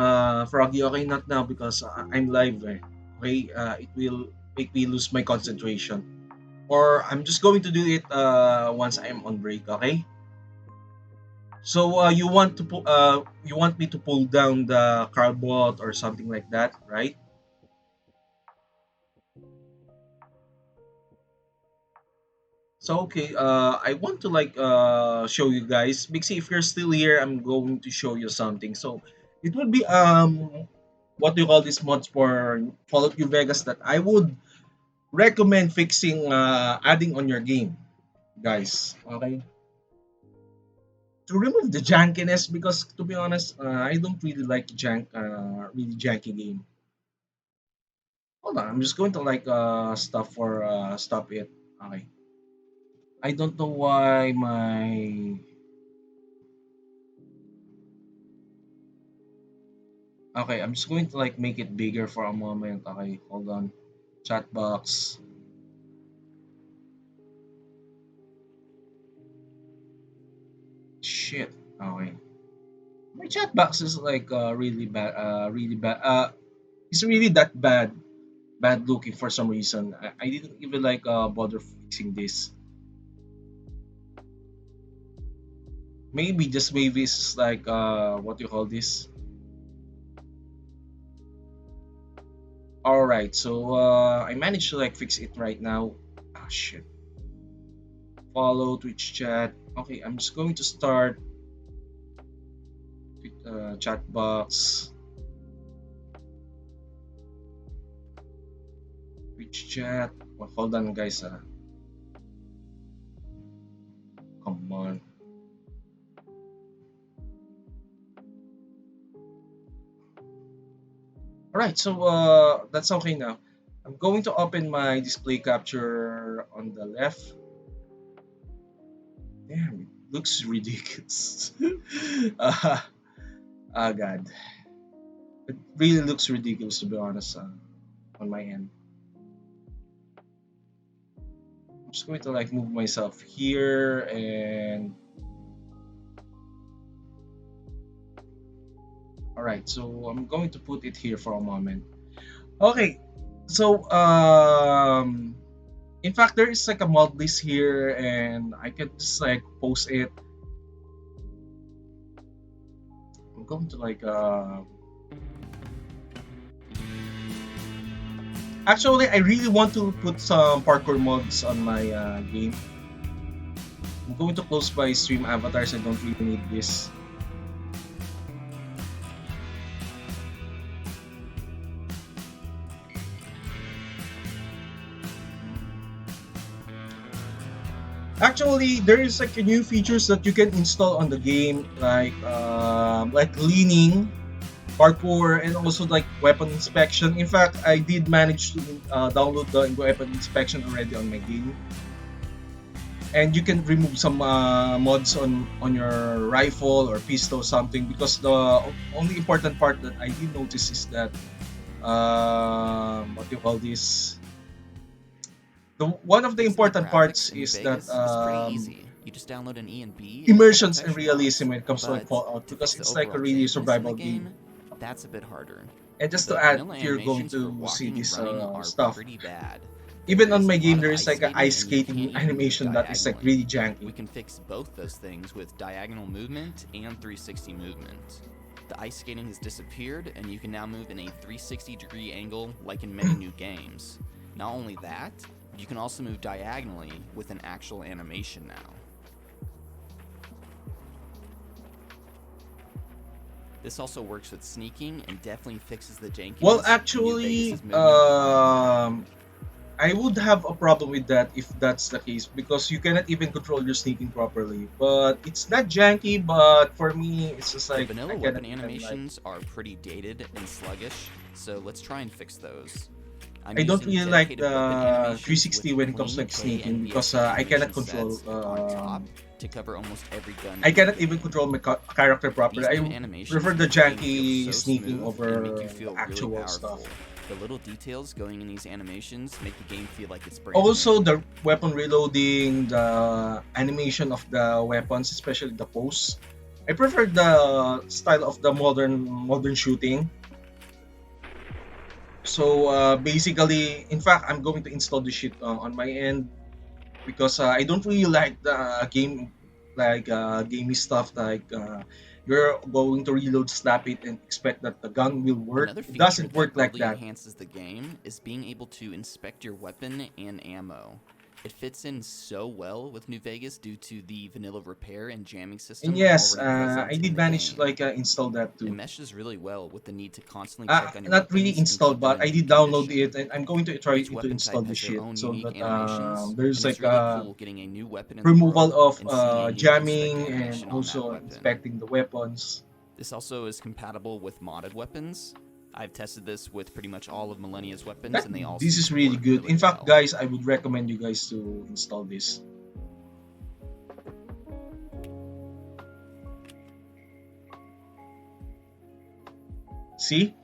Froggy. Okay, not now because I'm live. Okay, it will make me lose my concentration. Or I'm just going to do it once I'm on break. Okay. So you want me to pull down the cardboard or something like that, right? So okay, I want to like show you guys. Mixie, if you're still here, I'm going to show you something. So it would be what do you call this mods for Fallout New Vegas that I would recommend fixing adding on your game, guys. Okay. To remove the jankiness because to be honest, I don't really like really janky game. Hold on, I'm just going to like stop it. Okay. I don't know why my... Okay, I'm just going to like make it bigger for a moment. Okay, hold on. Chat box. Shit. Okay. My chat box is like really bad. Really bad. It's really that bad. Bad looking for some reason. I didn't even like bother fixing this. Maybe just maybe it's like what do you call this? All right. So I managed to like fix it right now. Ah shit. Follow Twitch chat. Okay, I'm just going to start with chat box. Twitch chat. Well, hold on, guys. Come on. All right, so that's okay now. I'm going to open my display capture on the left. Damn, it looks ridiculous. uh, oh god, it really looks ridiculous to be honest. On my end, I'm just going to like move myself here and... All right, so I'm going to put it here for a moment. Okay, so in fact, there is like a mod list here, and I can just like post it. I'm going to like actually, I really want to put some parkour mods on my game. I'm going to close my stream avatars. I don't really need this. Actually, there is like a new features that you can install on the game, like leaning, parkour, and also like weapon inspection. In fact, I did manage to download the weapon inspection already on my game, and you can remove some mods on your rifle or pistol something because the only important part that I did notice is that what do you call this? The one of the Fixing the important parts graphics in New is that Vegas is pretty easy. You just download an ENB and hit immersions and texture mods. realism when it comes to like But Fallout to because fix the it's like a overall really jankiness in the survival game. game, that's a bit harder. And just to The add, vanilla you're going animations for to see walking and this running are stuff. pretty bad. Even There on is a my lot game, of there is ice like an ice skating, and you skating can't even move animation that is like diagonally. really janky. We can fix both those things with diagonal movement and 360 movement. The ice skating has disappeared, and you can now move in a 360-degree angle like in many new games. Not only that, you can also move diagonally with an actual animation now. This also works with sneaking and definitely fixes the Well, jankiness in New actually, Vegas' movement behind. I would have a problem with that if that's the case because you cannot even control your sneaking properly. But it's not janky, but for me, it's just The like I vanilla cannot weapon even like. animations are pretty dated and sluggish, so let's try and fix those. I'm I don't using really like dedicated weapon the animations with 360 when it comes to clean like K sneaking and because VSA I cannot animation control. sets on top to cover almost every gun I in the cannot even game. control my character properly. These new I prefer animations the make the game feel janky so sneaking smooth and make you over the feel really actual powerful. stuff. The little details going in these animations make the game feel like it's brand new. Also, the weapon reloading, the animation of the weapons, especially the pose. I prefer the style of the modern shooting. So basically, in fact, I'm going to install this shit on my end because I don't really like the game like gamey stuff like you're going to reload, slap it, and expect that the gun will work. Another It feature doesn't work that like greatly that. enhances the game is being able to inspect your weapon and ammo. It fits in so well with New Vegas due to the vanilla repair and jamming And system yes, already I present in did the manage to game. like install that It too. meshes really well with the need to constantly check on your Not really weapons and installed, keep them but in I good did download condition. it, and I'm going to try Each to weapon install type this has their shit own so unique that animations, there's and it's like really cool getting a new weapon in the removal world of and seeing a new inspect jamming and animation on that also weapon. inspecting the weapons. This also is compatible with modded weapons. I've tested this with pretty much all of Millennia's weapons, That and they all this seem is to really work good. really In fact, well. guys, I would recommend you guys to install this. See?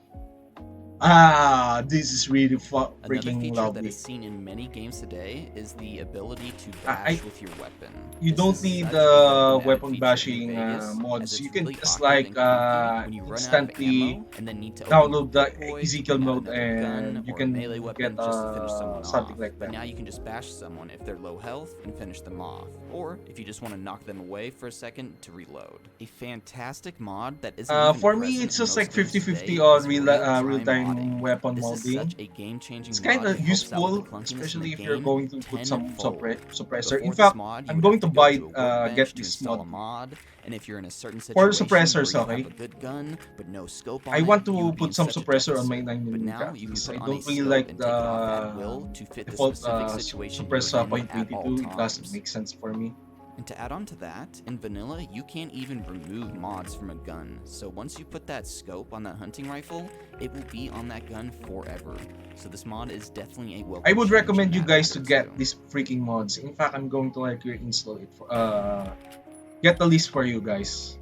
This is really Another freaking feature that is lovely. seen in many games today is the ability to I bash with your weapon. You This don't is need such a the welcome added weapon feature in New bashing Vegas, as mods. You it's can really just awkward like and clunky when you run out of instantly ammo and then need to open your download the Pip-Boy to Ezekiel bring out mode another gun and you or a melee can get weapon just to finish someone something off. like But that. now you can just bash someone if they're low health and finish them off, or if you just want to knock them away for a second to reload. A fantastic mod that isn't even For me, present it's in just like most games 50-50 today on is real real-time time modding. weapon This is modding. such a It's game-changing kind mod that of helps out with the useful, clunkiness in the especially if you're game going to put some tenfold. suppressor. In Before this fact, mod, you I'm would going have to to go buy to a workbench get to this install mod a mod, and if you're in a certain for situation where suppressors. you have Okay, a good gun but no scope I on it, want you to would be in put some such a suppressor on my deficit. 9 But millimeter now you can because put I on a don't really scope like and take it off at will to fit the default specific situation you are suppress in at all 0.22. It doesn't times. make sense for me. And to add on to that, in vanilla, you can't even remove mods from a gun. So once you put that scope on that hunting rifle, it will be on that gun forever. So this mod is definitely a I welcome would change in recommend you that guys matter to too. get these freaking mods. In fact, I'm going to like reinstall it for get the list for you guys.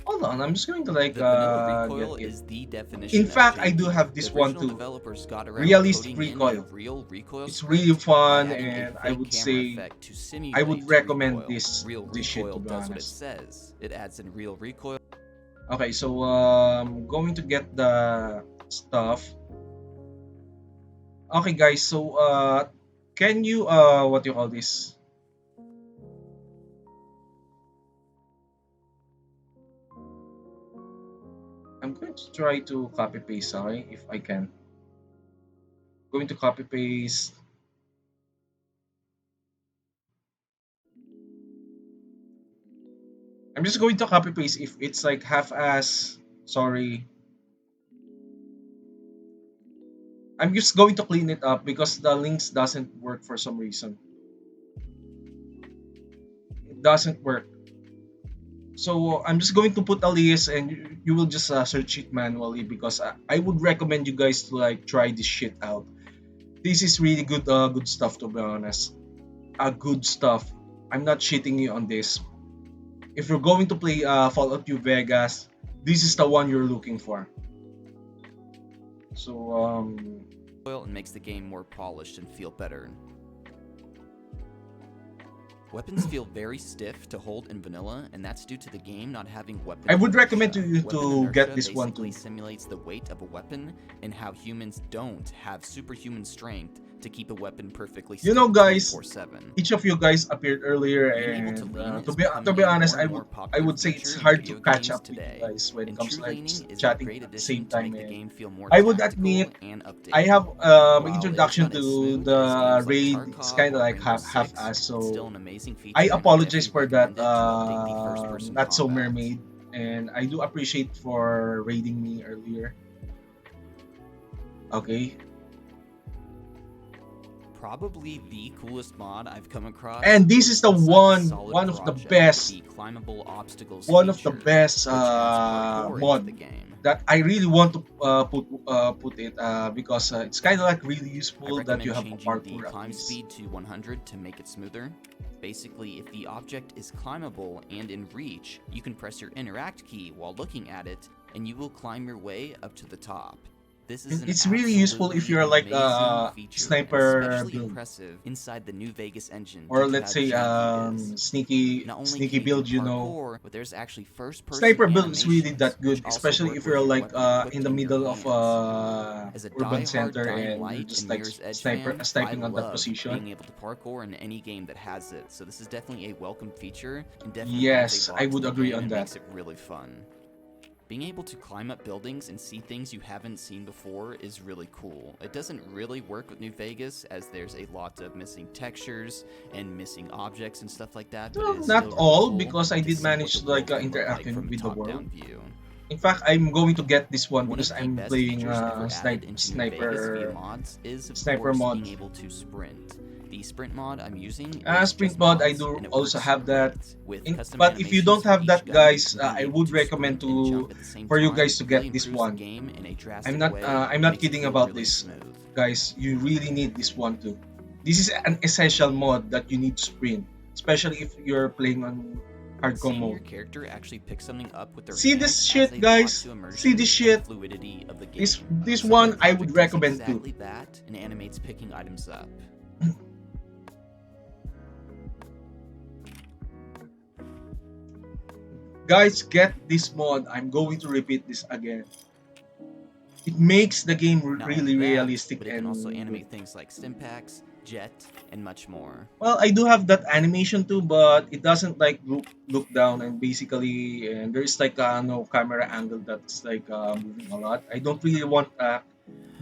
Hold on, I'm just going to like The vanilla get recoil it. is the In definition of fact, I do janky. have The this one original too. developers got around Realistic coding in a recoil. real recoil It's really script by fun, adding a and I fake would camera say effect to I would simulate recommend recoil. Real this shit recoil to be does what it honest. says. It adds in real recoil. Okay, so going to get the stuff. Okay, guys. So can you what do you call this? I'm going to try to copy paste, okay, if I can. Going to copy paste. I'm just going to copy paste if it's like half ass. Sorry. I'm just going to clean it up because the links doesn't work for some reason. It doesn't work. So I'm just going to put a list and you will just search it manually because I would recommend you guys to like try this shit out. This is really good stuff to be honest. Good stuff. I'm not cheating you on this. If you're going to play Fallout New Vegas, this is the one you're looking for. So And makes the game more polished and feel better. Weapons feel very stiff to hold in vanilla, and that's due to the game not having weapon I would inertia. recommend to you Weapon to inertia get this one basically too. simulates the weight of a weapon and how humans don't have superhuman strength to keep a weapon perfectly You still know, guys, 24/7. each of you guys appeared earlier, Being able to and lean is to becoming be a more honest, and more I popular would say it's feature in hard to video catch games up with you today, guys when it and comes true to like leaning is a chatting great at the same addition to time. make the And game feel more I would tactical admit and I updated. have While it is introduction not as to smooth as the games like raid. It's Tarkov kind of or like Rainbow half Six, ass. it's still So an amazing I feature, and I apologize definitely for that. recommend it to update the first-person Not so combat. mermaid, and I do appreciate for raiding me earlier. Okay, Probably the coolest mod I've come across. and this is the inside the solid one of the project, best, the climbable obstacles one of the feature, best which adds parkour into mod the game. that I really want to put it because it's kind of like really I useful that you recommend have a changing the parkour at climb least. speed to 100 to make it smoother. Basically, if the object is climbable and in reach, you can press your interact key while looking at it, and you will climb your way up to the top. This is an It's really useful if absolutely you're like amazing a feature, and sniper especially build, impressive inside the New Vegas engine or due to let's how say janky it is. Not only sneaky can you do build, you know. parkour, but there's actually first-person Sniper build is really animations, that which good, also especially work if with you're your like weapon equipped in the in your middle of hands. As a urban die-hard center Dying and you're Light just and like Mirror's Edge fan, I sniping on that love position. being able to parkour in any game that has it, so this is definitely a welcome feature and definitely adds Yes, a I lot to would the agree game on and that. makes it really fun. Being able to climb up buildings and see things you haven't seen before is really cool. It doesn't really work with New Vegas as there's a lot of missing textures and missing objects and stuff like that, but it Well, is not still really all, cool because I to did see what manage the to like world can look interact like from a with the world. top-down view. In fact, I'm going to get this one One because of the I'm best playing features ever added into New Vegas via sniper mods is, of sniper course, mod. being able to sprint. The sprint mod I'm using is Sprint just mod, I mods, do and it also works have that. great. With custom But if you animations don't for have each that, gun, guys, being I able would to recommend sprint and jump to at the same for you time guys to really get this improves the one. game in a I'm drastic not way I'm and not makes it kidding feel about really this, smooth. guys. You really need this one too. This is an essential mod that you need to sprint, especially if you're playing on hardcore Seeing your mode. character actually pick something up with their See hands this adds shit, a lot guys. to See immersion this and shit. fluidity of the This game. this The Support one I would Project does recommend too. exactly that and animates picking items up. Guys, get this mod. I'm going to repeat this again. It makes the game Not really only that, realistic but it can and also good. animate things like stim packs, jet, and much more. Well, I do have that animation too, but it doesn't like look down, and basically, and there's like no camera angle that's like moving a lot. I don't really want a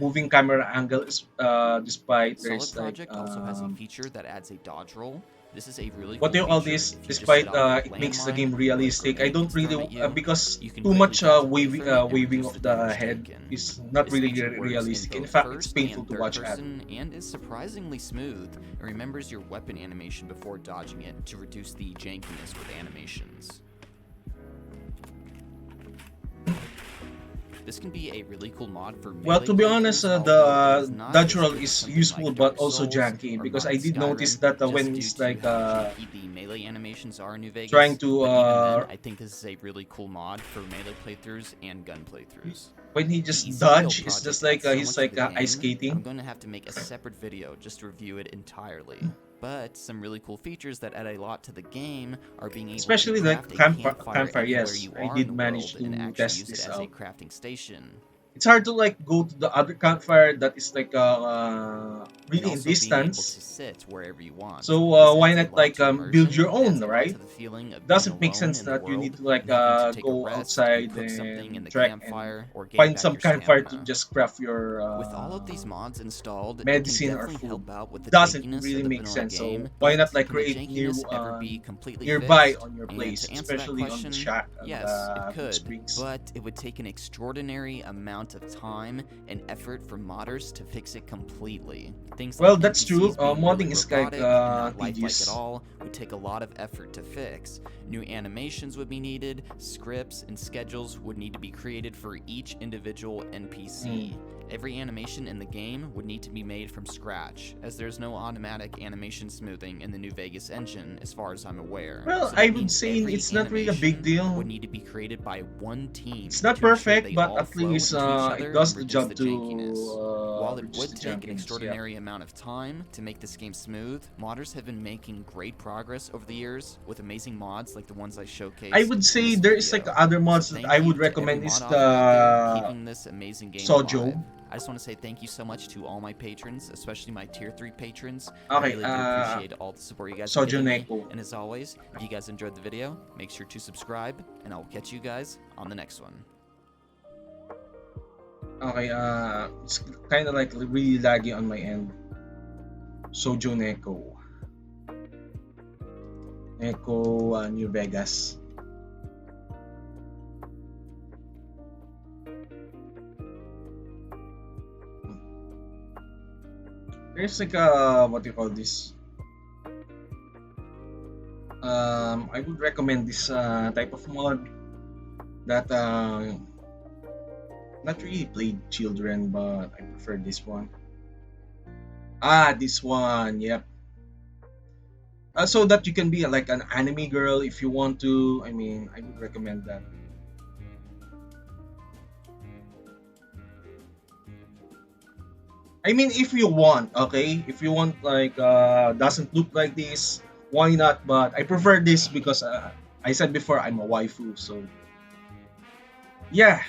moving camera angle, despite Solid there's like Project also has a feature that adds a dodge roll. This is a really what cool do you call feature this? if you just set Despite off a it makes the landmine game or a realistic, I grenade don't gets thrown really at you, because you can too quickly much catch a playthrough and waving reduce of the the damage head taken. is not This really feature works in realistic. In both fact, it's first painful and to third watch at. person and is surprisingly smooth and remembers your weapon animation before dodging it to reduce the jankiness with animations. This can be a really cool mod for Well, melee to be honest, playthroughs, although it is the not dodge as roll good as is something useful like but Dark also Souls janky, or because I modded did notice Skyrim, that just when due it's to like how janky the melee animations are in New trying Vegas. to But even then, I think this is a really cool mod for melee playthroughs and gun playthroughs. when he The just Easy Skill dodge, it's project just like adds so he's much to like the ice game, I'm skating. going to have to make a separate video just to review it entirely. But some really cool features that add a lot to the game are being able to Especially like craft a campfire campfire. anywhere Yes, you I are in did the manage world and to actually test use it this as a out. crafting station. It's hard to like go to the other campfire that is like And really in also being able to distance. sit wherever you want. So This why adds a not lot like to build immersion your and adds own, a lot right? to the feeling of being Doesn't make alone sense in the that you need world to like and having to take a go rest and outside cook something in and the trek and campfire or gain find back some your campfire to stamina. just craft your With all of these mods installed, it can medicine or definitely food. help out with the Doesn't jankiness of really the make vanilla sense. So game, why not but like can the create jankiness ever be completely nearby fixed? on your And place, to answer that especially on the question, shack and yes, it good could, springs. but it would take an extraordinary amount of time and effort for modders to fix it completely. Things Well, like that's true. NPCs being really Modding is like robotic and not lifelike at tedious. all would take a lot of effort to fix. New animations would be needed, scripts and schedules would need to be created for each individual NPC. Every animation in the game would need to be made from scratch, as there's no automatic animation smoothing in the New Vegas engine as far as I'm aware. Well, So I that would means say every it's not really a big animation would deal. need to be created by one team It's not to ensure perfect, they but all at flow least into each it other does and the reduce job the jankiness. While to it reduce would the take an jankiness. Yeah. extraordinary amount of time to make this game smooth, modders have been making great progress over the years with amazing mods like the ones I showcased I would in say this there is like video. other mods So that thank I you would to every recommend is mod author out there the keeping this amazing game alive. Sojo. I just want to say thank you so much to all my patrons, especially my tier 3 patrons. I Okay, really do appreciate all the support you guys have Sojo given me. Neko. And as always, if you guys enjoyed the video, make sure to subscribe, and I will catch you guys on the next one. Okay, it's kind of like really laggy on my end. Sojo Neko. Neko, New Vegas. There's like what do you call this? I would recommend this type of mod that not really played children, but I prefer this one. This one, yep. So that you can be like an anime girl if you want to. I mean, I would recommend that. I mean, if you want, okay, if you want like doesn't look like this, why not? But I prefer this because I said before I'm a waifu, so yeah,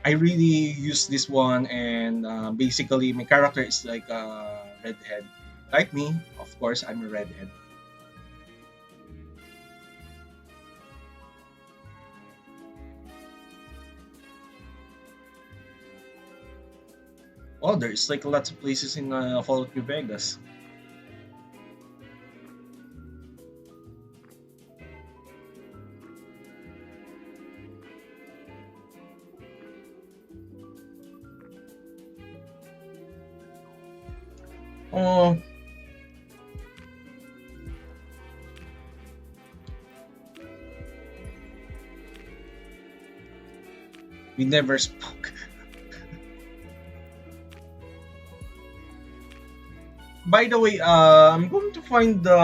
I really use this one, and basically my character is like a redhead, like me. Of course, I'm a redhead. Oh, there's like lots of places in Fallout New Vegas. Oh, we never spoke. By the way, I'm going to find the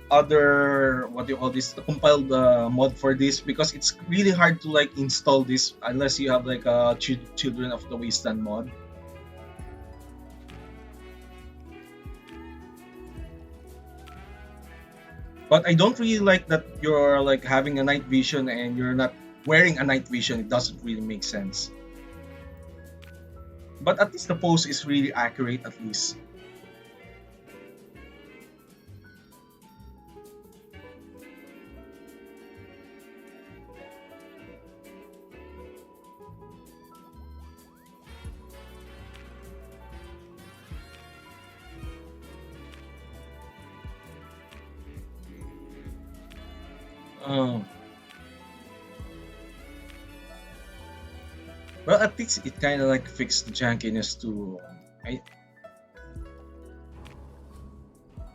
other what do you call this, the compiled mod for this because it's really hard to like install this unless you have like a Children of the Wasteland mod. But I don't really like that you're like having a night vision and you're not wearing a night vision. It doesn't really make sense. But at least the pose is really accurate at least. Um, well, at least it kind of like fixed the jankiness too. I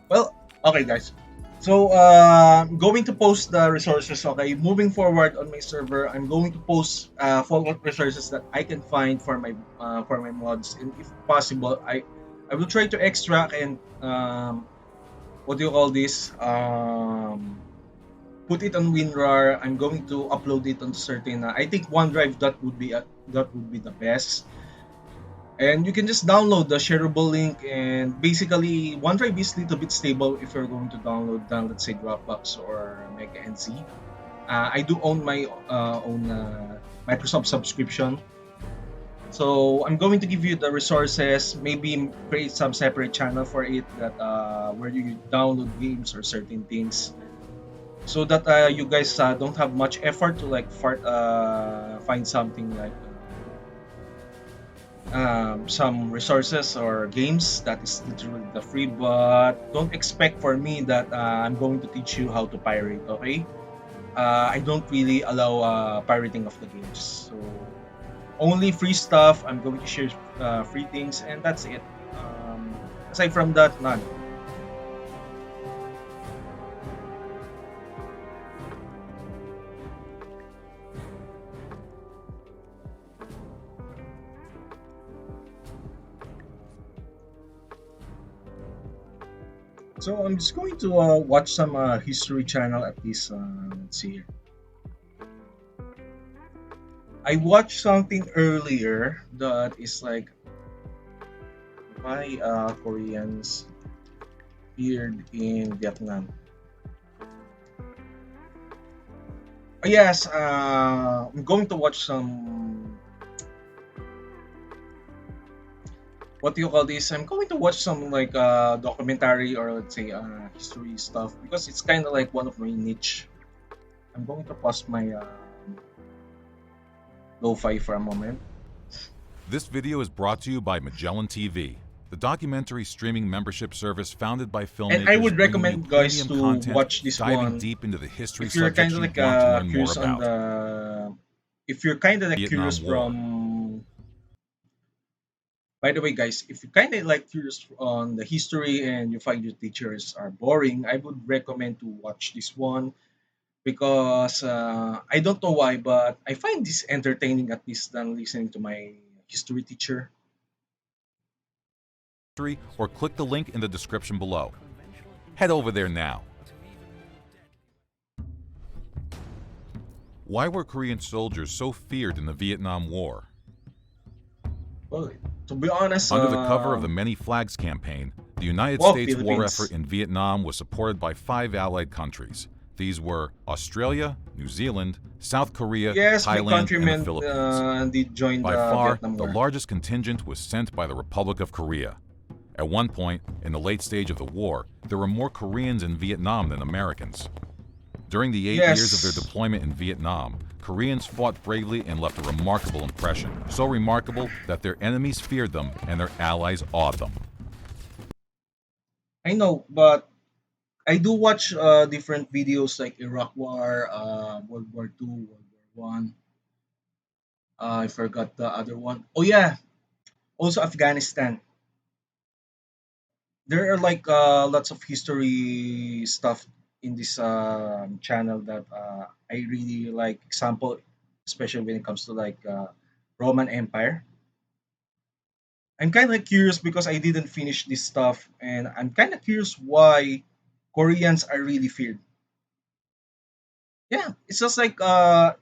Well, okay, guys. So, I'm going to post the resources. Okay, moving forward on my server, I'm going to post Fallout resources that I can find for my mods, and if possible, I will try to extract and what do you call this? Put it on WinRAR. I'm going to upload it on certain. I think OneDrive that would be the best, and you can just download the shareable link, and basically OneDrive is a little bit stable if you're going to download down, let's say, Dropbox or Mega NC. I do own my own Microsoft subscription, so I'm going to give you the resources, maybe create some separate channel for it that where you download games or certain things, so that you guys don't have much effort to like find something like some resources or games that is literally the free, but don't expect for me that I'm going to teach you how to pirate. Okay, I don't really allow pirating of the games, so only free stuff. I'm going to share free things, and that's it. Aside from that, none. So I'm just going to watch some history channel at least. Let's see here. I watched something earlier that is like why Koreans appeared in Vietnam. Yes, I'm going to watch some what do you call this? I'm going to watch some like documentary or let's say history stuff because it's kind of like one of my niche. I'm going to pause my lo-fi for a moment. This video is brought to you by Magellan TV, the documentary streaming membership service founded by And I filmmakers would bringing you recommend guys premium to content, watch this diving one deep into the history if you're kind subjects of you like want to learn more curious on about. the if you're kind of like curious Vietnam War. from By the way, guys, if you kind of like curious on the history and you find your teachers are boring, I would recommend to watch this one because I don't know why, but I find this entertaining at least than listening to my history teacher. or click the link in the description below. Head over there now. Why were Korean soldiers so feared in the Vietnam War? Well, to be honest, Under the cover of the Many Flags campaign, the United well, States war effort Philippines. in Vietnam was supported by 5 allied countries. These were Australia, New Zealand, South Korea, Yes, my Thailand, and the countrymen Philippines. did join By the far, Vietnam the War. largest contingent was sent by the Republic of Korea. At one point, in the late stage of the war, there were more Koreans in Vietnam than Americans. During the 8 years of their Yes, deployment in Vietnam, Koreans fought bravely and left a remarkable impression. So remarkable that their enemies feared them and their allies awed them. I know, but I do watch different videos like Iraq War, World War Two, World War One. I forgot the other one. Oh yeah, also Afghanistan. There are like lots of history stuff in this channel that I really like. Example, especially when it comes to like Roman Empire. I'm kind of curious because I didn't finish this stuff, and I'm kind of curious why Koreans are really feared. Yeah, it's just like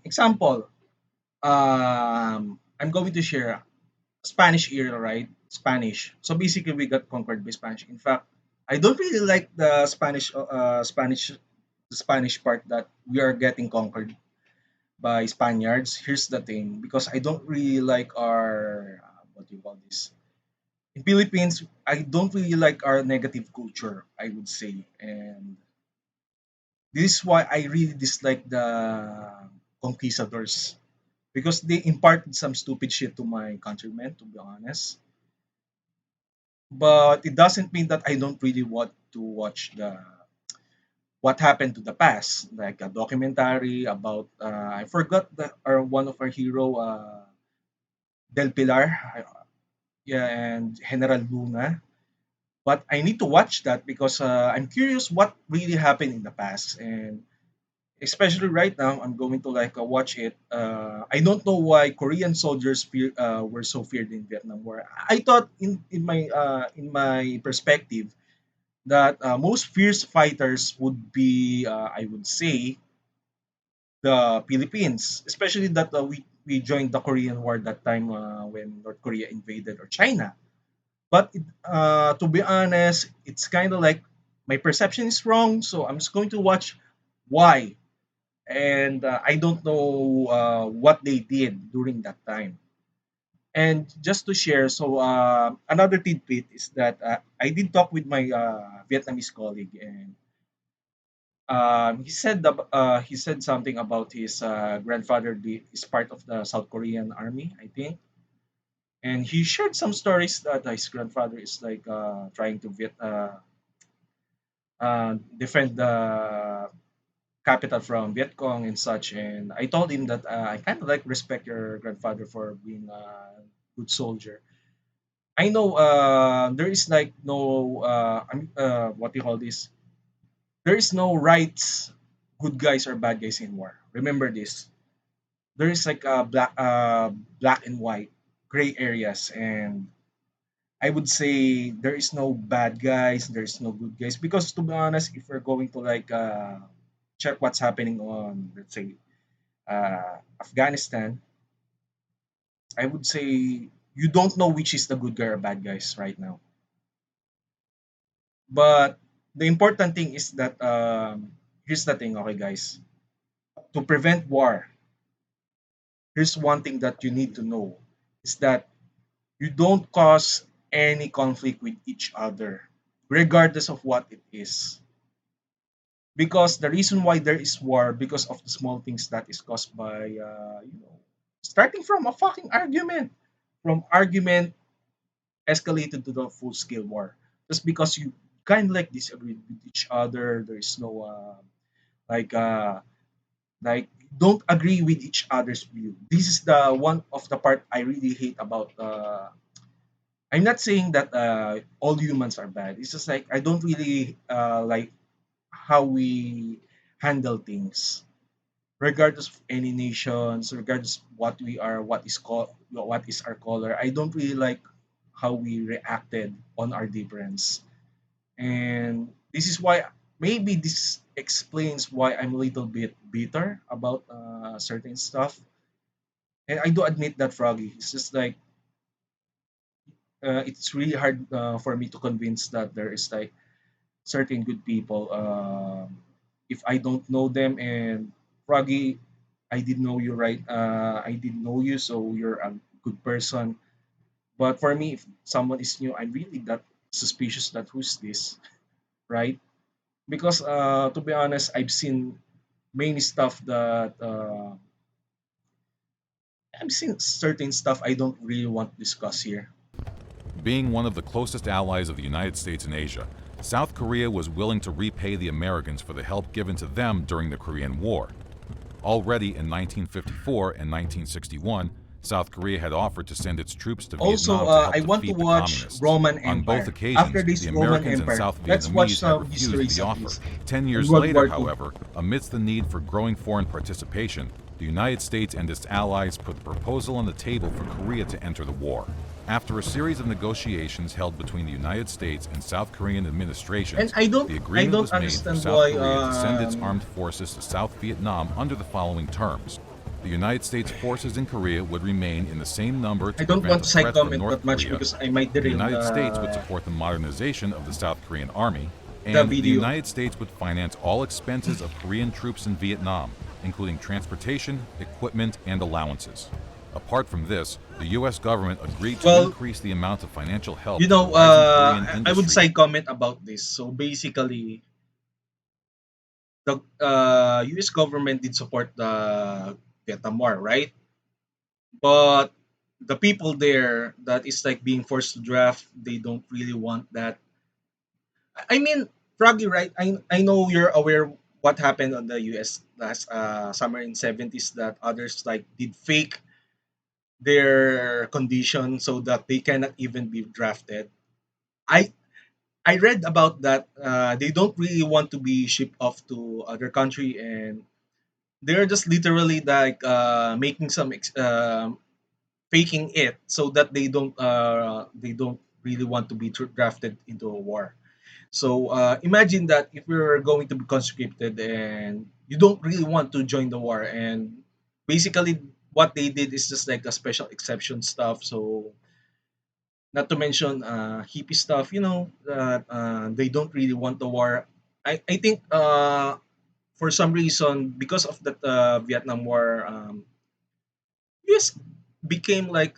example. I'm going to share Spanish era, right? Spanish. So basically, we got conquered by Spanish. In fact, I don't really like the the Spanish part that we are getting conquered by Spaniards. Here's the thing, because I don't really like our what do you call this? In Philippines, I don't really like our negative culture. I would say, and this is why I really dislike the conquistadors because they imparted some stupid shit to my countrymen. To be honest, but it doesn't mean that I don't really want to watch the what happened to the past, like a documentary about I forgot the or one of our hero Del Pilar, yeah, and General Luna. But I need to watch that because I'm curious what really happened in the past, and especially right now, I'm going to like watch it. I don't know why Korean soldiers were so feared in Vietnam War. I thought in my perspective that most fierce fighters would be, I would say, the Philippines, especially that we joined the Korean War that time when North Korea invaded or China. But to be honest, it's kind of like my perception is wrong, so I'm just going to watch why. And I don't know what they did during that time. And just to share, so another tidbit is that I did talk with my Vietnamese colleague, and he said something about his grandfather is part of the South Korean army, I think, and he shared some stories that his grandfather is like trying to defend the capital from Viet Cong and such. And I told him that I kind of like respect your grandfather for being a good soldier. I know there is like no what do you call this? There is no rights, good guys or bad guys in war. Remember this. There is like black and white, gray areas, and I would say there is no bad guys, there is no good guys. Because to be honest, if we're going to like check what's happening on, let's say, Afghanistan, I would say you don't know which is the good guy or bad guys right now. But the important thing is that here's the thing, okay, guys. To prevent war, here's one thing that you need to know is that you don't cause any conflict with each other, regardless of what it is. Because the reason why there is war because of the small things that is caused by starting from a fucking argument, from argument escalated to the full scale war, just because you kind of like disagree with each other. There is no like uh like don't agree with each other's view. This is the one of the part I really hate about I'm not saying that all humans are bad. It's just like I don't really like how we handle things, regardless of any nations, regardless what we are, what is our color. I don't really like how we reacted on our difference, and this is why maybe this explains why I'm a little bit bitter about certain stuff. And I do admit that, Froggy. It's just like it's really hard for me to convince that there is like certain good people. If I don't know them, and Froggy, I did know you, right? I did know you, so you're a good person. But for me, if someone is new, I'm really that suspicious that who's this, right? Because to be honest, I've seen many stuff that I've seen certain stuff I don't really want to discuss here. Being one of the closest allies of the United States in Asia, South Korea was willing to repay the Americans for the help given to them during the Korean War. Already in 1954 and 1961, South Korea had offered to send its troops to Also, Vietnam to help I want to defeat the watch communists. Roman On both Empire. After occasions, this the Roman Americans and Empire, South let's watch Vietnamese had some refused histories the at offer. least. 10 In years World later, War II. however, amidst the need for growing foreign participation, the United States and its allies put the proposal on the table for Korea to enter the war. After a series of negotiations held between the United States and South Korean And administrations, the I agreement don't was made for understand South why Korea to send its armed forces to South Vietnam under the following terms. The United States forces in Korea would remain in the same number I to don't prevent want a to side threat from comment North that much Korea. because I might The derail United States would support the modernization of the South Korean army, the and the video. United States would finance all expenses of Korean troops in Vietnam, including transportation, equipment, and allowances. Apart from this, the U.S. government agreed to Well, increase the amount of financial help you to the know, rising Korean I would industry. side comment about this. So basically, the U.S. government did support the Vietnam War, right? But the people there that is like being forced to draft, they don't really want that. I mean, Froggy, right? I know you're aware what happened on the U.S. last summer in '70s that others like did fake their condition so that they cannot even be drafted. I I read about that. They don't really want to be shipped off to other country, and they're just literally like making some faking it so that they don't really want to be drafted into a war. So imagine that if you're going to be conscripted and you don't really want to join the war, and basically what they did is just like a special exception stuff. So not to mention hippie stuff, you know, that they don't really want the war. I think for some reason, because of that Vietnam War, US became like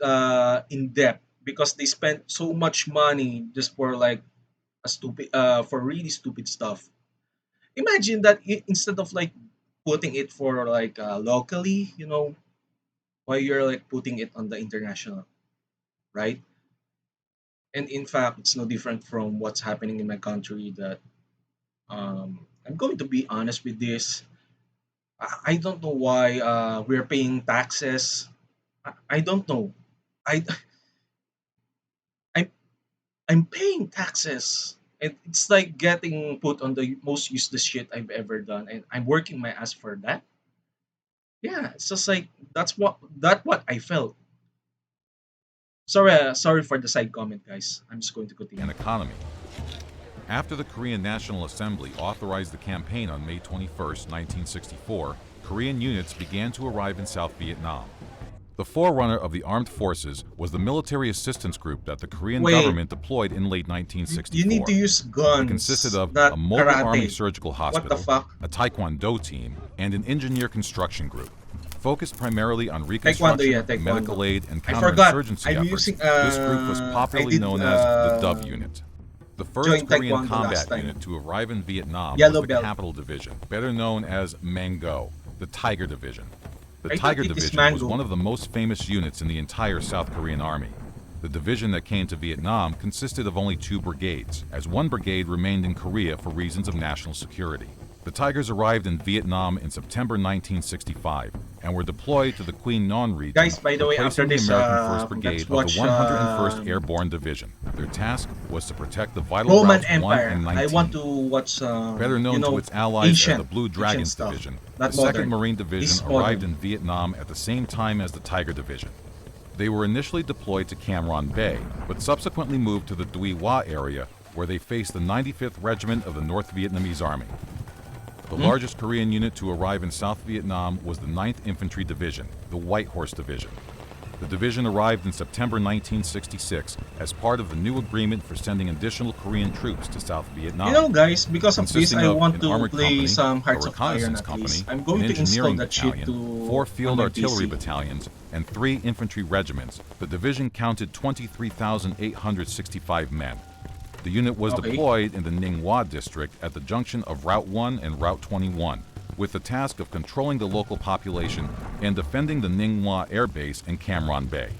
in debt because they spent so much money just for like a stupid for really stupid stuff. Imagine that instead of like putting it for like locally, you know, why you're like putting it on the international, right? And in fact, it's no different from what's happening in my country. That I'm going to be honest with this. I don't know why we're paying taxes. I don't know. I I'm I'm paying taxes. And it's like getting put on the most useless shit I've ever done, and I'm working my ass for that. Yeah, it's just like what I felt. Sorry for the side comment, guys. I'm just going to And continue. economy. After the Korean National Assembly authorized the campaign on May 21, 1964, Korean units began to arrive in South Vietnam. The forerunner of the armed forces was the military assistance group that the Korean Wait, government deployed in late you need to 1964. use It consisted guns, of a not mobile army karate. surgical What the hospital, fuck? a taekwondo team, and an engineer construction group. Focused primarily on Taekwondo, yeah, reconstruction, medical taekwondo. aid, and I forgot. counterinsurgency I'm efforts, using. this group was I popularly did known as the Dove Unit. The first join Korean taekwondo combat last time. unit to arrive in Vietnam was Yellow the belt. Capital Division, better known as Mango, the Tiger Division. The I thought Tiger it is Division was mango. one of the most famous units in the entire South Korean army. The division that came to Vietnam consisted of only 2 brigades, as one brigade remained in Korea for reasons of national security. The Tigers arrived in Vietnam in September 1965 and were deployed to the Queen Nhân region, Guys, by the way, after replacing the this, American 1st let's Brigade of the watch 101st Airborne Division. Their task was to protect the vital Roman routes 1 Empire. and I want 19. to watch, Better known to its allies as the ancient, Blue ancient Dragons stuff, Division, not the 2nd modern. Marine This Division is arrived modern. in Vietnam at the same time as the Tiger Division. They were initially deployed to Cam Ranh Bay, but subsequently moved to the Dui Hoa area, where they faced the 95th Regiment of the North Vietnamese Army. The largest Korean unit to arrive in South Vietnam was the 9th Infantry Division, the White Horse Division. The division arrived in September 1966 as part of the new agreement for sending additional Korean troops to South Vietnam. Guys, because of this, Consisting I of want an to armored play company, some a Hearts of Iron reconnaissance at company, least. I'm an going to install engineering that shit battalion, to 4 on field my artillery PC. battalions, and 3 infantry regiments. The division counted 23,865 men. The unit was Okay. deployed in the Ninh Hoa district at the junction of Route 1 and Route 21, with the task of controlling the local population and defending the Ninh Hoa Air Base in Cam Ranh Bay.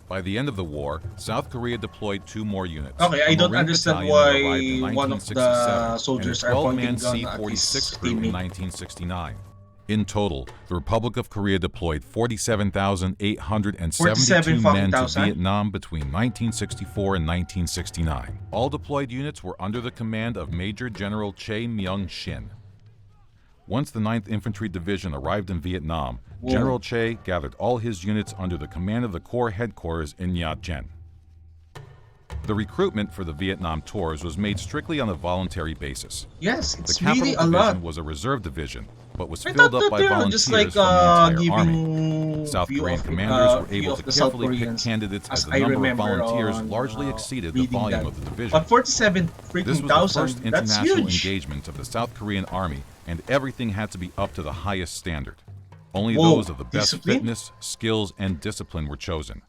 By the end of the war, South Korea deployed 2 more units. Okay, I A don't Marine understand battalion that arrived in why one of the 1967 soldiers and are a 12-man pointing gun at his C-46 crew in teammate. 1969. In total, the Republic of Korea deployed 47,872 47 men fucking to thousand. Vietnam between 1964 and 1969. All deployed units were under the command of Major General Chae Myung-shin. Once the 9th Infantry Division arrived in Vietnam, Whoa. General Chae gathered all his units under the command of the Corps headquarters in Nha Trang. The recruitment for the Vietnam tours was made strictly on a voluntary basis. Yes, The it's Capital really a Division lot. was a reserve division, but was I filled thought up that by they were volunteers just like from the entire army. giving South few Korean of, commanders were few able of to the South carefully pick Koreans, candidates as as the I number of remember volunteers on, largely exceeded the reading volume that. of the division. But 47 This freaking was the thousand, first that's international huge. engagement of the South Korean army, and everything had to be up to the highest standard. Only Whoa, those of the best discipline? fitness, skills, and discipline were chosen.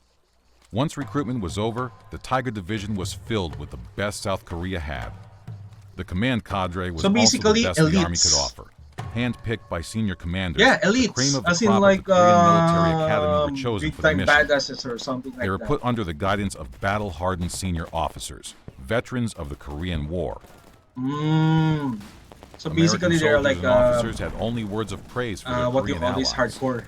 Once recruitment was over, the Tiger Division was filled with the best South Korea had. The command cadre was So also basically, the best the army elites. could offer. Handpicked by senior commanders, Yeah, the cream elites, of the as in crop like of the Korean Military Academy were chosen big for the time mission. badasses or something like They were that. put under the guidance of battle-hardened senior officers, veterans of the Korean War. So American basically, they're soldiers like and officers had only words of praise for their what you Korean call this allies. hardcore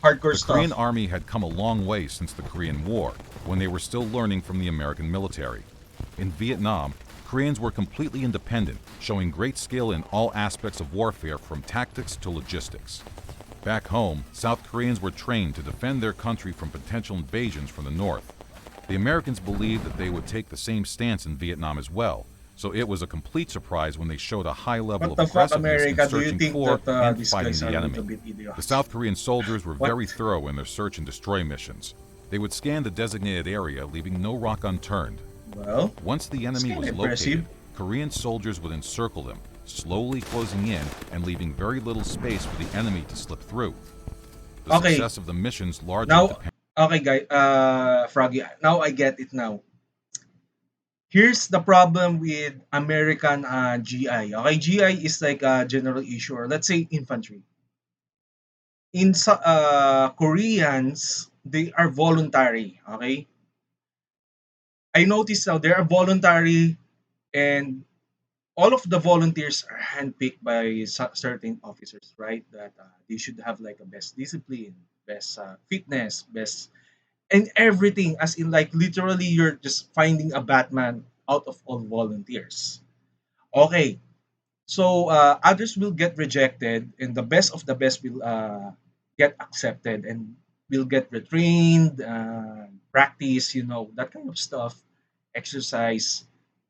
The stuff. Korean army had come a long way since the Korean War, when they were still learning from the American military. In Vietnam, Koreans were completely independent, showing great skill in all aspects of warfare from tactics to logistics. Back home, South Koreans were trained to defend their country from potential invasions from the north. The Americans believed that they would take the same stance in Vietnam as well, so it was a complete surprise when they showed a high level What of the fuck, aggressiveness in America? Do you searching think for that and these fighting guys the are a enemy. little bit idiots? The South Korean soldiers were What? very thorough in their search and destroy missions. They would scan the designated area, leaving no rock unturned. Well, Once the enemy kinda was impressive. located, Korean soldiers would encircle them, slowly closing in and leaving very little space for the enemy to slip through. The Okay. success of the missions largely now, depended. okay, guy, Froggy. Now I get it now. Here's the problem with American GI. Okay, GI is like a general issue, or let's say infantry. In Koreans, they are voluntary. Okay, I noticed now they are voluntary, and all of the volunteers are handpicked by certain officers, right? That they should have like a best discipline, best fitness, best and everything. As in, like literally, you're just finding a Batman out of all volunteers. Okay, so others will get rejected, and the best of the best will get accepted and will get retrained, practice, that kind of stuff, exercise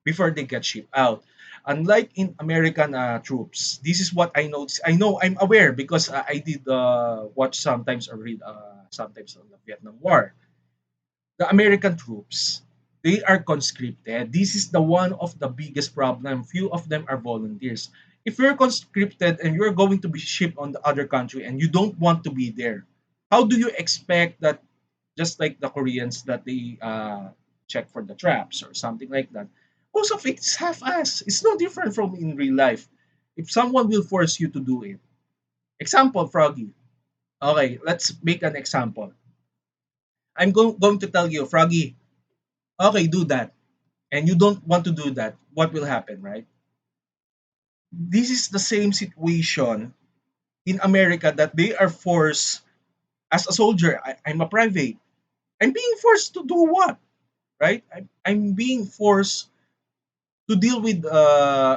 before they get shipped out. Unlike in American troops, this is what I noticed. I know I'm aware because I did watch sometimes or read sometimes on the Vietnam War. The American troops, they are conscripted. This is the one of the biggest problem. Few of them are volunteers. If you're conscripted and you're going to be shipped on the other country and you don't want to be there, how do you expect that? Just like the Koreans that they check for the traps or something like that. Most of it's half-ass. It's no different from in real life. If someone will force you to do it. Example, Froggy. Okay, let's make an example. I'm going to tell you, Froggy, okay, do that. And you don't want to do that, what will happen, right? This is the same situation in America that they are forced as a soldier. I'm a private. I'm being forced to do what? Right? I'm being forced to deal with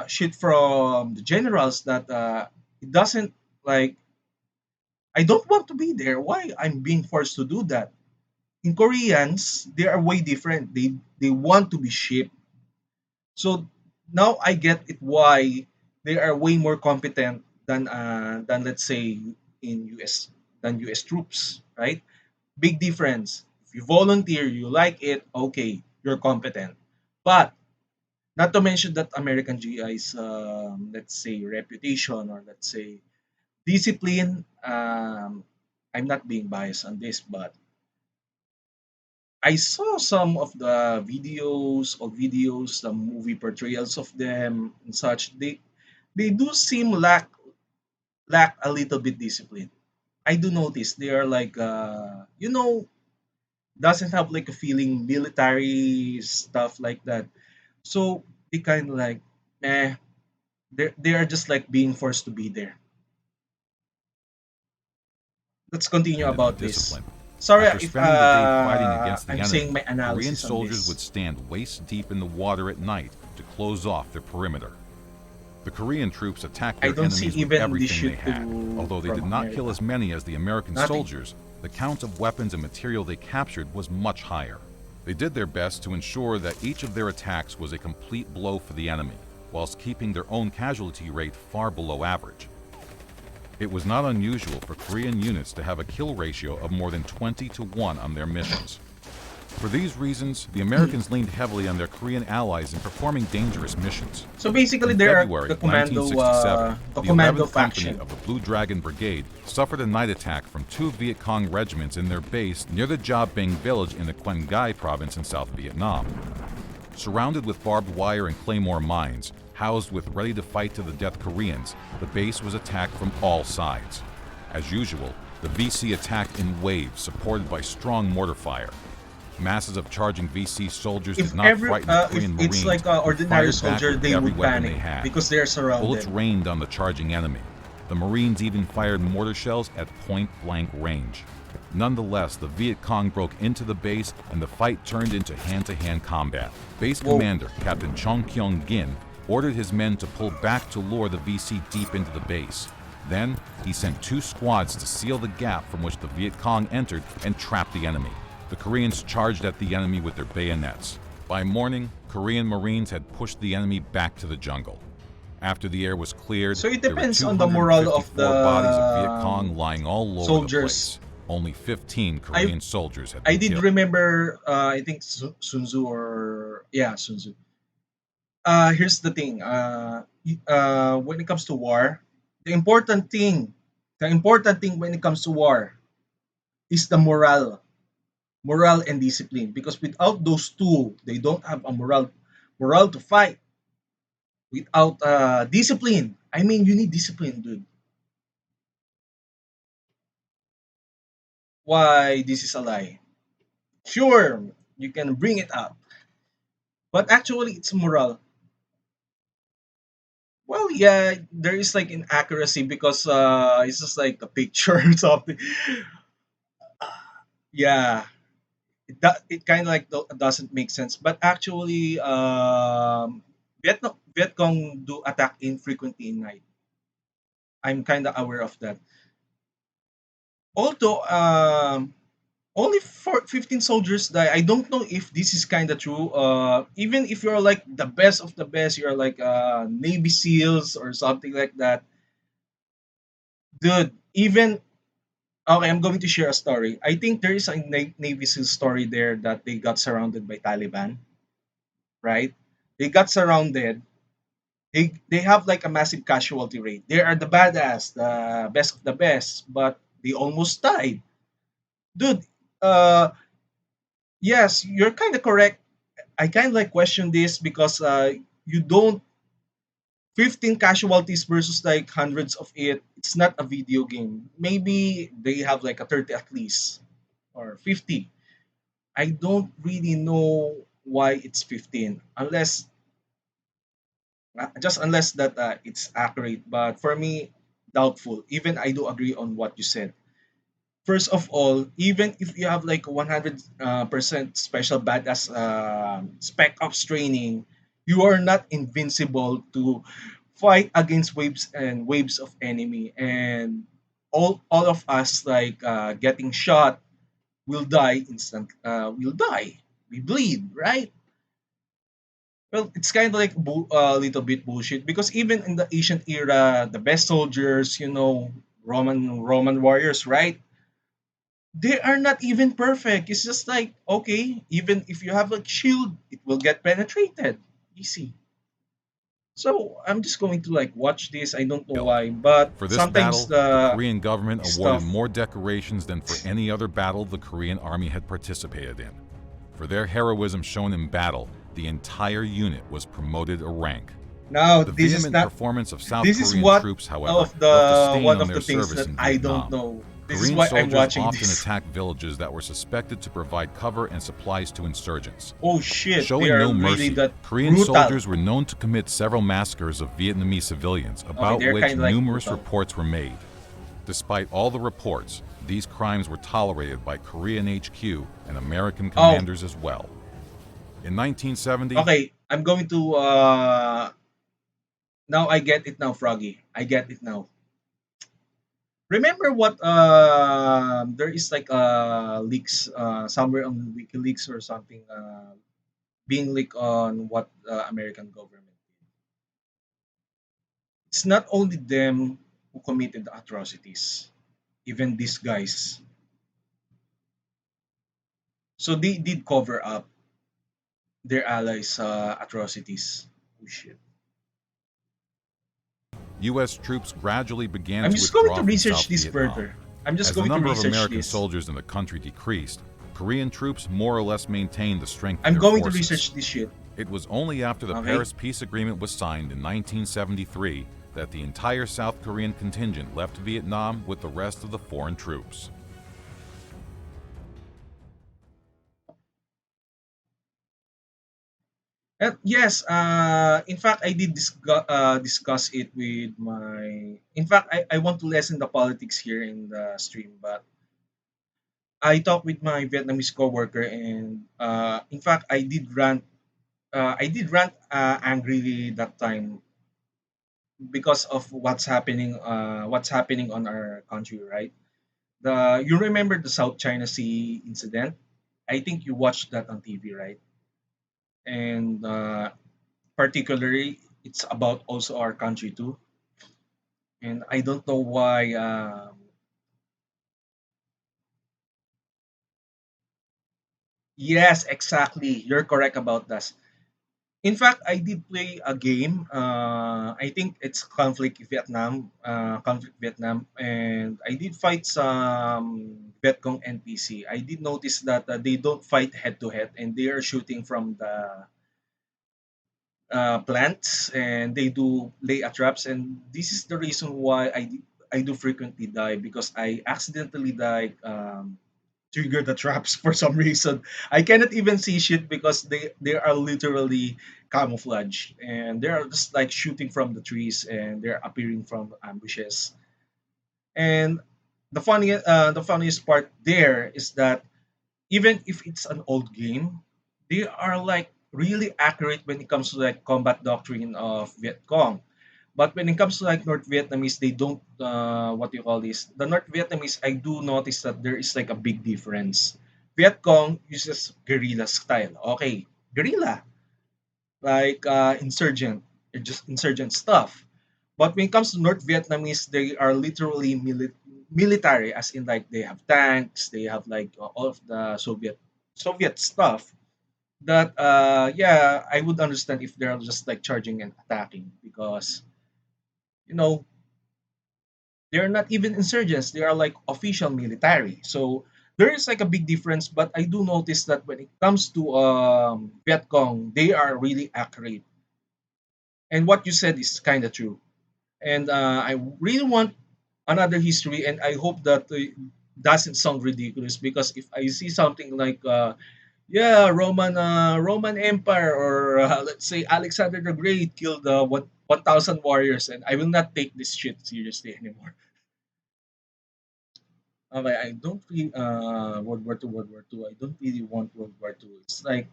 shit from the generals that it doesn't like I don't want to be there. Why I'm being forced to do that? In Koreans, they are way different. They want to be shipped. So now I get it why they are way more competent than let's say in US than US troops, right? Big difference. If you volunteer, you like it, okay, you're competent. But not to mention that American GI's let's say reputation or let's say discipline. I'm not being biased on this, but I saw some of the videos, the movie portrayals of them and such. They do seem lack a little bit discipline. I do notice they are like doesn't have like a feeling military stuff like that. So they kind of like they are just like being forced to be there. Let's continue Independent of about this. discipline. Sorry After if spending the day fighting against the I'm saying enemy, my Korean analysis on soldiers this. would stand waist deep in the water at night to close off their perimeter. The Korean troops attacked I their don't see enemies with even this everything they shoot had. to Although they from did not kill America. as many as the American Nothing. soldiers, the count of weapons and material they captured was much higher. They did their best to ensure that each of their attacks was a complete blow for the enemy, whilst keeping their own casualty rate far below average. It was not unusual for Korean units to have a kill ratio of more than 20 to 1 on their missions. For these reasons, the Americans leaned heavily on their Korean allies in performing dangerous missions. So basically, In there are February 1967, the the commando 11th Company faction. of the Blue Dragon Brigade suffered a night attack from two Viet Cong regiments in their base near the Ja Binh village in the Quang Ngai province in South Vietnam. Surrounded with barbed wire and claymore mines, housed with ready-to-fight-to-the-death Koreans, the base was attacked from all sides. As usual, the VC attacked in waves supported by strong mortar fire. Masses of charging VC soldiers did not frighten the If Korean it's Marines, like an who ordinary fired back soldier, with they every would weapon panic they had. because they're Bullets surrounded. rained on the charging enemy. The Marines even fired mortar shells at point-blank range. Nonetheless, the Viet Cong broke into the base and the fight turned into hand-to-hand combat. Base Whoa. commander Captain Chong Kyung-gin ordered his men to pull back to lure the VC deep into the base. Then, he sent two squads to seal the gap from which the Viet Cong entered and trap the enemy. The Koreans charged at the enemy with their bayonets. By morning, Korean Marines had pushed the enemy back to the jungle. After the air was cleared, So it there were depends on the morale of 254 bodies of Viet the Cong lying all over the soldiers. place. Only 15 I Korean soldiers had I been did killed. remember. I think Sun Tzu or yeah Sun Tzu. Here's the thing. When it comes to war, the important thing, the important thing when it comes to war is the morale and discipline. Because without those two, they don't have a morale to fight. Without discipline, I mean, you need discipline, dude. Why this is a lie? Sure, you can bring it up, but actually, it's morale. Well, yeah, there is like inaccuracy because it's just like a picture or something. Yeah, it kind of like doesn't make sense. But actually, Vietcong do attack infrequently in night. I'm kind of aware of that. Although only 15 soldiers die. I don't know if this is kind of true. Even if you're like the best of the best, you're like Navy SEALs or something like that, dude. Even okay, I'm going to share a story. I think there is a Navy SEAL story there that they got surrounded by Taliban, right? They got surrounded. They have like a massive casualty rate. They are the badass, the best of the best, but they almost died, dude. Uh, yes, you're kind of correct. I kind of like question this because you don't 15 casualties versus like hundreds of it. It's not a video game. Maybe they have like a 30 at least or 50. I don't really know why it's 15 unless just unless that it's accurate. But for me, doubtful. Even I do agree on what you said. First of all, even if you have like 100% special badass spec ops training, you are not invincible to fight against waves and waves of enemy. And all of us like getting shot will die instant. Will die. We bleed, right? Well, it's kind of like a little bit bullshit because even in the ancient era, the best soldiers, Roman warriors, right? They are not even perfect. It's just like okay, even if you have a shield, it will get penetrated. Easy. So I'm just going to like watch this. I don't know Killed. why, but For this sometimes battle, the the Korean government awarded stuff. more decorations than for any other battle the Korean army had participated in. For their heroism shown in battle, the entire unit was promoted a rank. Now The this is vehement not. performance of South This is Korean what troops, however, of left a the stain one on of their the things service that in I don't Vietnam. know. This is Korean why I'm soldiers watching often this. attacked villages that were suspected to provide cover and supplies to insurgents. Oh shit! They Showing are no really mercy, that Korean brutal. soldiers were known to commit several massacres of Vietnamese civilians, Okay, about they're which kind of like numerous brutal. reports were made. Despite all the reports, these crimes were tolerated by Korean HQ and American Oh, commanders as well. In 1970, okay. I'm going to now I get it now, Froggy. I get it now. Remember what there is like leaks somewhere on WikiLeaks or something being leaked on what American government did. It's not only them who committed the atrocities, even these guys. So they did cover up their allies' atrocities. Oh shit. U.S. troops gradually began I'm to just going to withdraw from research South this Vietnam. further. I'm just As the going to number of research American this. soldiers in the country decreased, Korean troops more or less maintained the strength of I'm their going to forces. research this shit. It was only after the Okay? Paris Peace Agreement was signed in 1973 that the entire South Korean contingent left Vietnam with the rest of the foreign troops. Yes, in fact, I did discuss it with my. In fact, I want to lessen the politics here in the stream, but I talked with my Vietnamese coworker, and in fact, I did rant. I did rant angrily that time because of what's happening. What's happening on our country, right? The you remember the South China Sea incident? I think you watched that on TV, right? And particularly, it's about also our country too. And I don't know why. Yes, exactly. You're correct about that. In fact, I did play a game. I think it's Conflict Vietnam, and I did fight some Vietcong NPC. I did notice that they don't fight head to head, and they are shooting from the plants, and they do lay a traps. And this is the reason why I do frequently die because I accidentally die. Trigger the traps for some reason. I cannot even see shit because they are literally camouflage and they are just like shooting from the trees and they're appearing from ambushes. And the funniest part there is that even if it's an old game, they are like really accurate when it comes to like combat doctrine of Viet Cong. But when it comes to like North Vietnamese, they don't what do you call this? The North Vietnamese, I do notice that there is like a big difference. Viet Cong uses guerrilla style. Okay, guerrilla, like insurgent, just insurgent stuff. But when it comes to North Vietnamese, they are literally military, as in like they have tanks, they have like all of the Soviet stuff. That yeah, I would understand if they're just like charging and attacking because you know they're not even insurgents, they are like official military. So there is like a big difference, but I do notice that when it comes to Vietcong, they are really accurate. And what you said is kind of true. And I really want another history, and I hope that doesn't sound ridiculous because if I see something like Yeah, Roman Empire, or let's say Alexander the Great killed 1,000 warriors, and I will not take this shit seriously anymore. Okay, I don't really World War II. I don't really want World War II. It's like,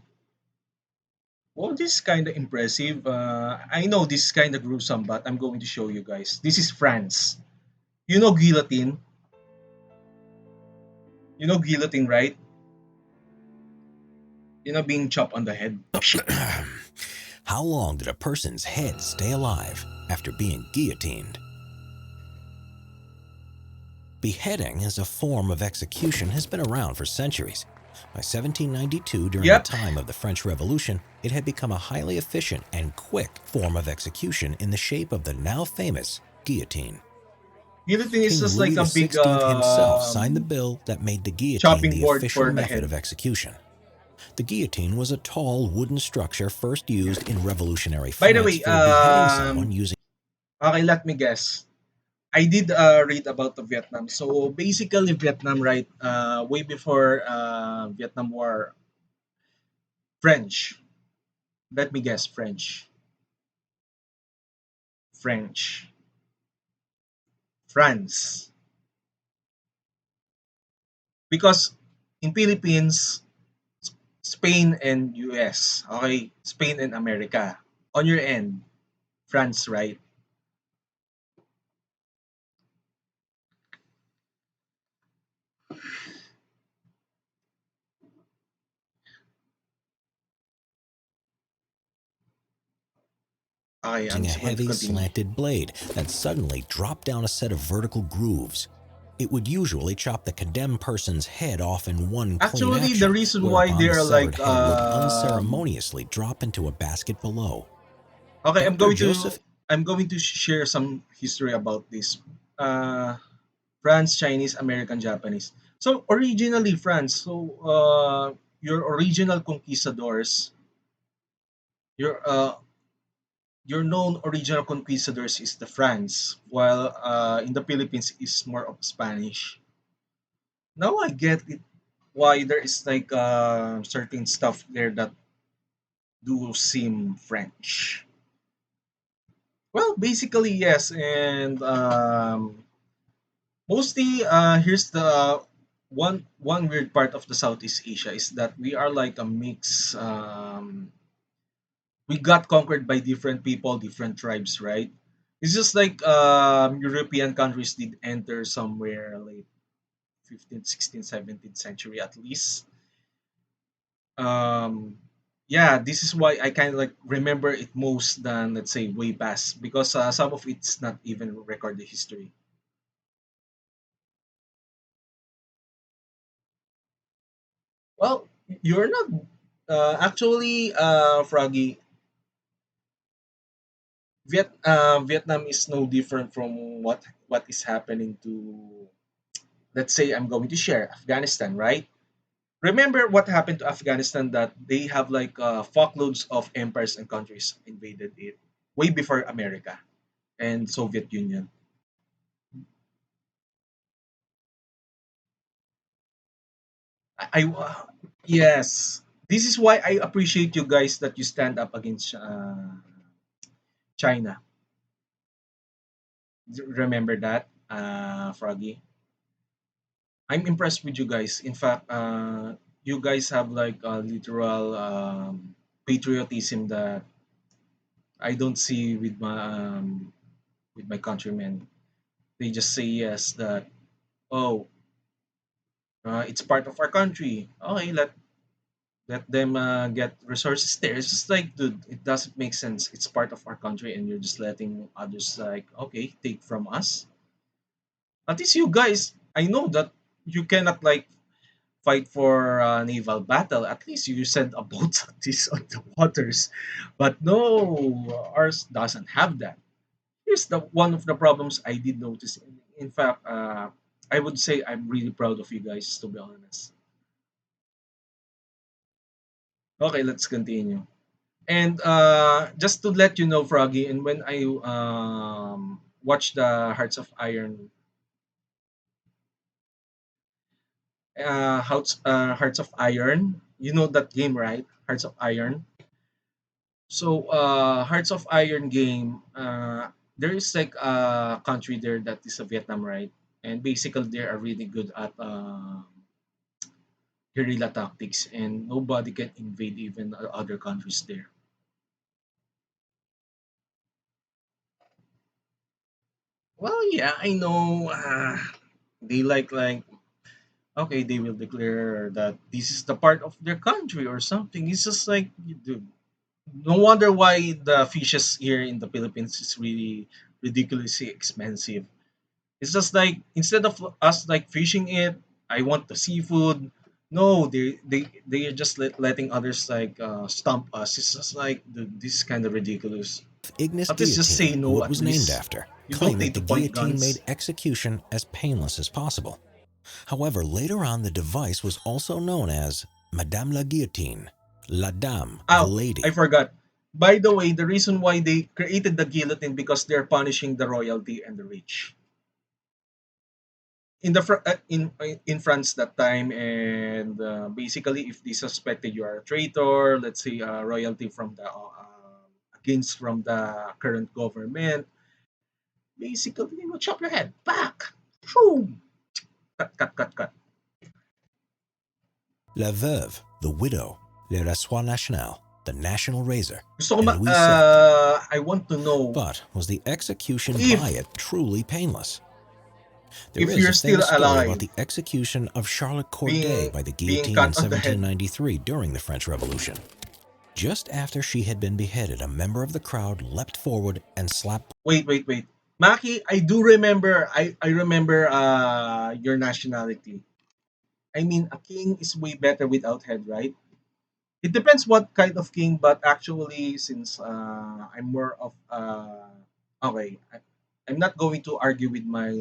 well, this is kind of impressive. I know this is kind of gruesome, but I'm going to show you guys. This is France. You know guillotine. You know guillotine, right? You know, being chopped on the head. How long did a person's head stay alive after being guillotined? Beheading as a form of execution has been around for centuries. By 1792, during the Yep. time of the French Revolution, it had become a highly efficient and quick form of execution in the shape of the now famous guillotine. Guillotine is King just like Louis a big XVI himself signed the bill that made the guillotine chopping the board official for the method head. of execution. The guillotine was a tall wooden structure first used in revolutionary By the France way, for beheading someone using okay, let me guess. I did read about the Vietnam. So basically, Vietnam, right? Way before Vietnam War, French. Let me guess, French, France. Because in Philippines, Spain and US. Okay, Spain and America. On your end, France, right? Okay, I'm a just going to heavy continue. slanted blade that suddenly dropped down a set of vertical grooves. It would usually chop the condemned person's head off in one clean Actually, the action, reason why whereupon they the are severed like head would unceremoniously drop into a basket below. okay, Dr. Joseph I'm going to share some history about this. Uh, France, Chinese, American, Japanese. So originally France. So your original conquistadors, your known original conquistadors is the France, while in the Philippines is more of Spanish. Now I get it why there is like certain stuff there that do seem French. Well, basically yes, and mostly here's the one weird part of the Southeast Asia is that we are like a mix. We got conquered by different people, different tribes, right? It's just like European countries did enter somewhere late 15th, 16th, 17th century at least. Um, yeah, this is why I kind of like remember it most than let's say way past because some of it's not even recorded history. Well, you're not actually Froggy. Vietnam is no different from what is happening to, let's say, I'm going to share Afghanistan, right? Remember what happened to Afghanistan, that they have like fuckloads of empires and countries invaded it way before America and Soviet Union. Yes, this is why I appreciate you guys that you stand up against China. Remember that, Froggy. I'm impressed with you guys. In fact, you guys have like a literal patriotism that I don't see with my countrymen. They just say yes that, oh, it's part of our country. Okay, let them get resources there. It's just like, dude, it doesn't make sense. It's part of our country, and you're just letting others like, okay, take from us. At least you guys, I know that you cannot like fight for a naval battle. At least you send a boat at least on the waters. But no, ours doesn't have that. Here's the one of the problems I did notice. In fact, I would say I'm really proud of you guys, to be honest. Okay, let's continue. And just to let you know, Froggy, and when I watched the Hearts of Iron, You know that game, right? Hearts of Iron. So, Hearts of Iron game, there is like a country there that is a Vietnam, right? And basically, they are really good at guerrilla tactics, and nobody can invade even other countries there. Well, yeah, I know. They like okay, they will declare that this is the part of their country or something. It's just like, dude, no wonder why the fishes here in the Philippines is really ridiculously expensive. It's just like instead of us like fishing it, I want the seafood. No, they are just letting others like stomp us. It's just like, dude, this is kind of ridiculous. Ignis At least just say Guillotine, who no. it At was named least after, you don't claimed that need the to point guillotine guns. made execution as painless as possible. However, later on the device was also known as Madame la Guillotine, La Dame, the Oh, I lady. forgot. By the way, the reason why they created the guillotine because they're punishing the royalty and the rich. In the in France that time, and basically, if they suspected you are a traitor, let's say royalty from the against from the current government, basically they will chop your head back. Boom! Cut, cut, cut, cut. La Veuve, the widow, Le Rasoir National, the national razor, Gusto ko and Louis VII. I want to know But was the execution by if it truly painless? There if is you're a still famous story about alive, the execution of Charlotte Corday being by the being guillotine in cut on the head. 1793 during the French Revolution. Just after she had been beheaded, a member of the crowd leapt forward and slapped Wait, wait, wait. Maki, I do remember. I remember your nationality. I mean, a king is way better without head, right? It depends what kind of king, but actually, since I'm more of okay, I'm not going to argue with my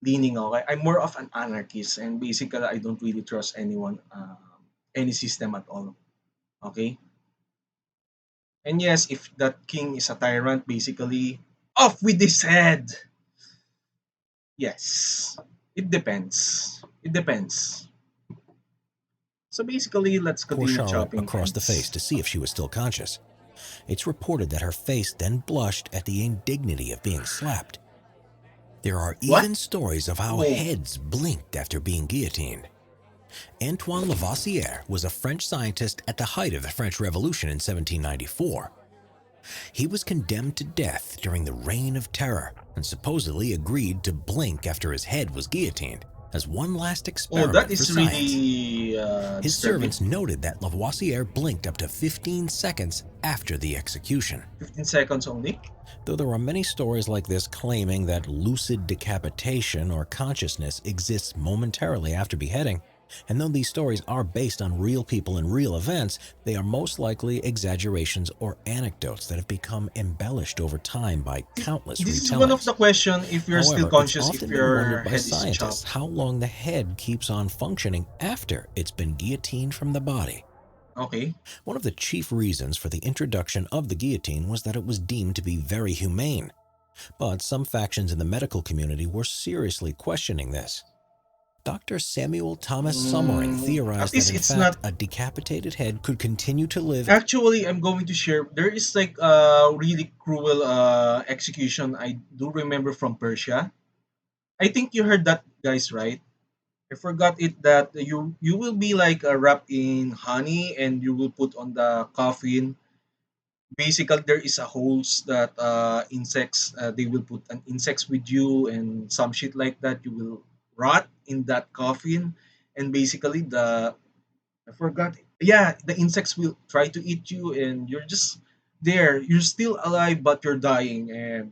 leaning. Okay, I'm more of an anarchist, and basically, I don't really trust anyone, any system at all. Okay, and yes, if that king is a tyrant, basically, off with his head. Yes, it depends. It depends. So basically, let's poor continue Charlotte chopping across the face heads. to see if she was still conscious. It's reported that her face then blushed at the indignity of being slapped. There are What? even stories of how Whoa. heads blinked after being guillotined. Antoine Lavoisier was a French scientist at the height of the French Revolution in 1794. He was condemned to death during the Reign of Terror and supposedly agreed to blink after his head was guillotined as one last Oh, that experiment for is science. really His disturbing. servants noted that Lavoisier blinked up to 15 seconds after the execution. 15 seconds only. Though there are many stories like this claiming that lucid decapitation or consciousness exists momentarily after beheading, and though these stories are based on real people and real events, they are most likely exaggerations or anecdotes that have become embellished over time by countless This is one of retellings. the question if you're still However, it's conscious if often been your wondered by head is scientists chopped. how long the head keeps on functioning after it's been guillotined from the body. Okay. One of the chief reasons for the introduction of the guillotine was that it was deemed to be very humane. But some factions in the medical community were seriously questioning this. Dr. Samuel Thomas Sommering At theorized that least in it's fact not. a decapitated head could continue to live. Actually, I'm going to share. There is like a really cruel execution I do remember from Persia. I think you heard that, guys, right? I forgot it that you will be like wrapped in honey and you will put on the coffin. Basically, there is a holes that insects they will put an insects with you and some shit like that. You will rot in that coffin, and basically the I forgot. Yeah, the insects will try to eat you, and you're just there. You're still alive, but you're dying. And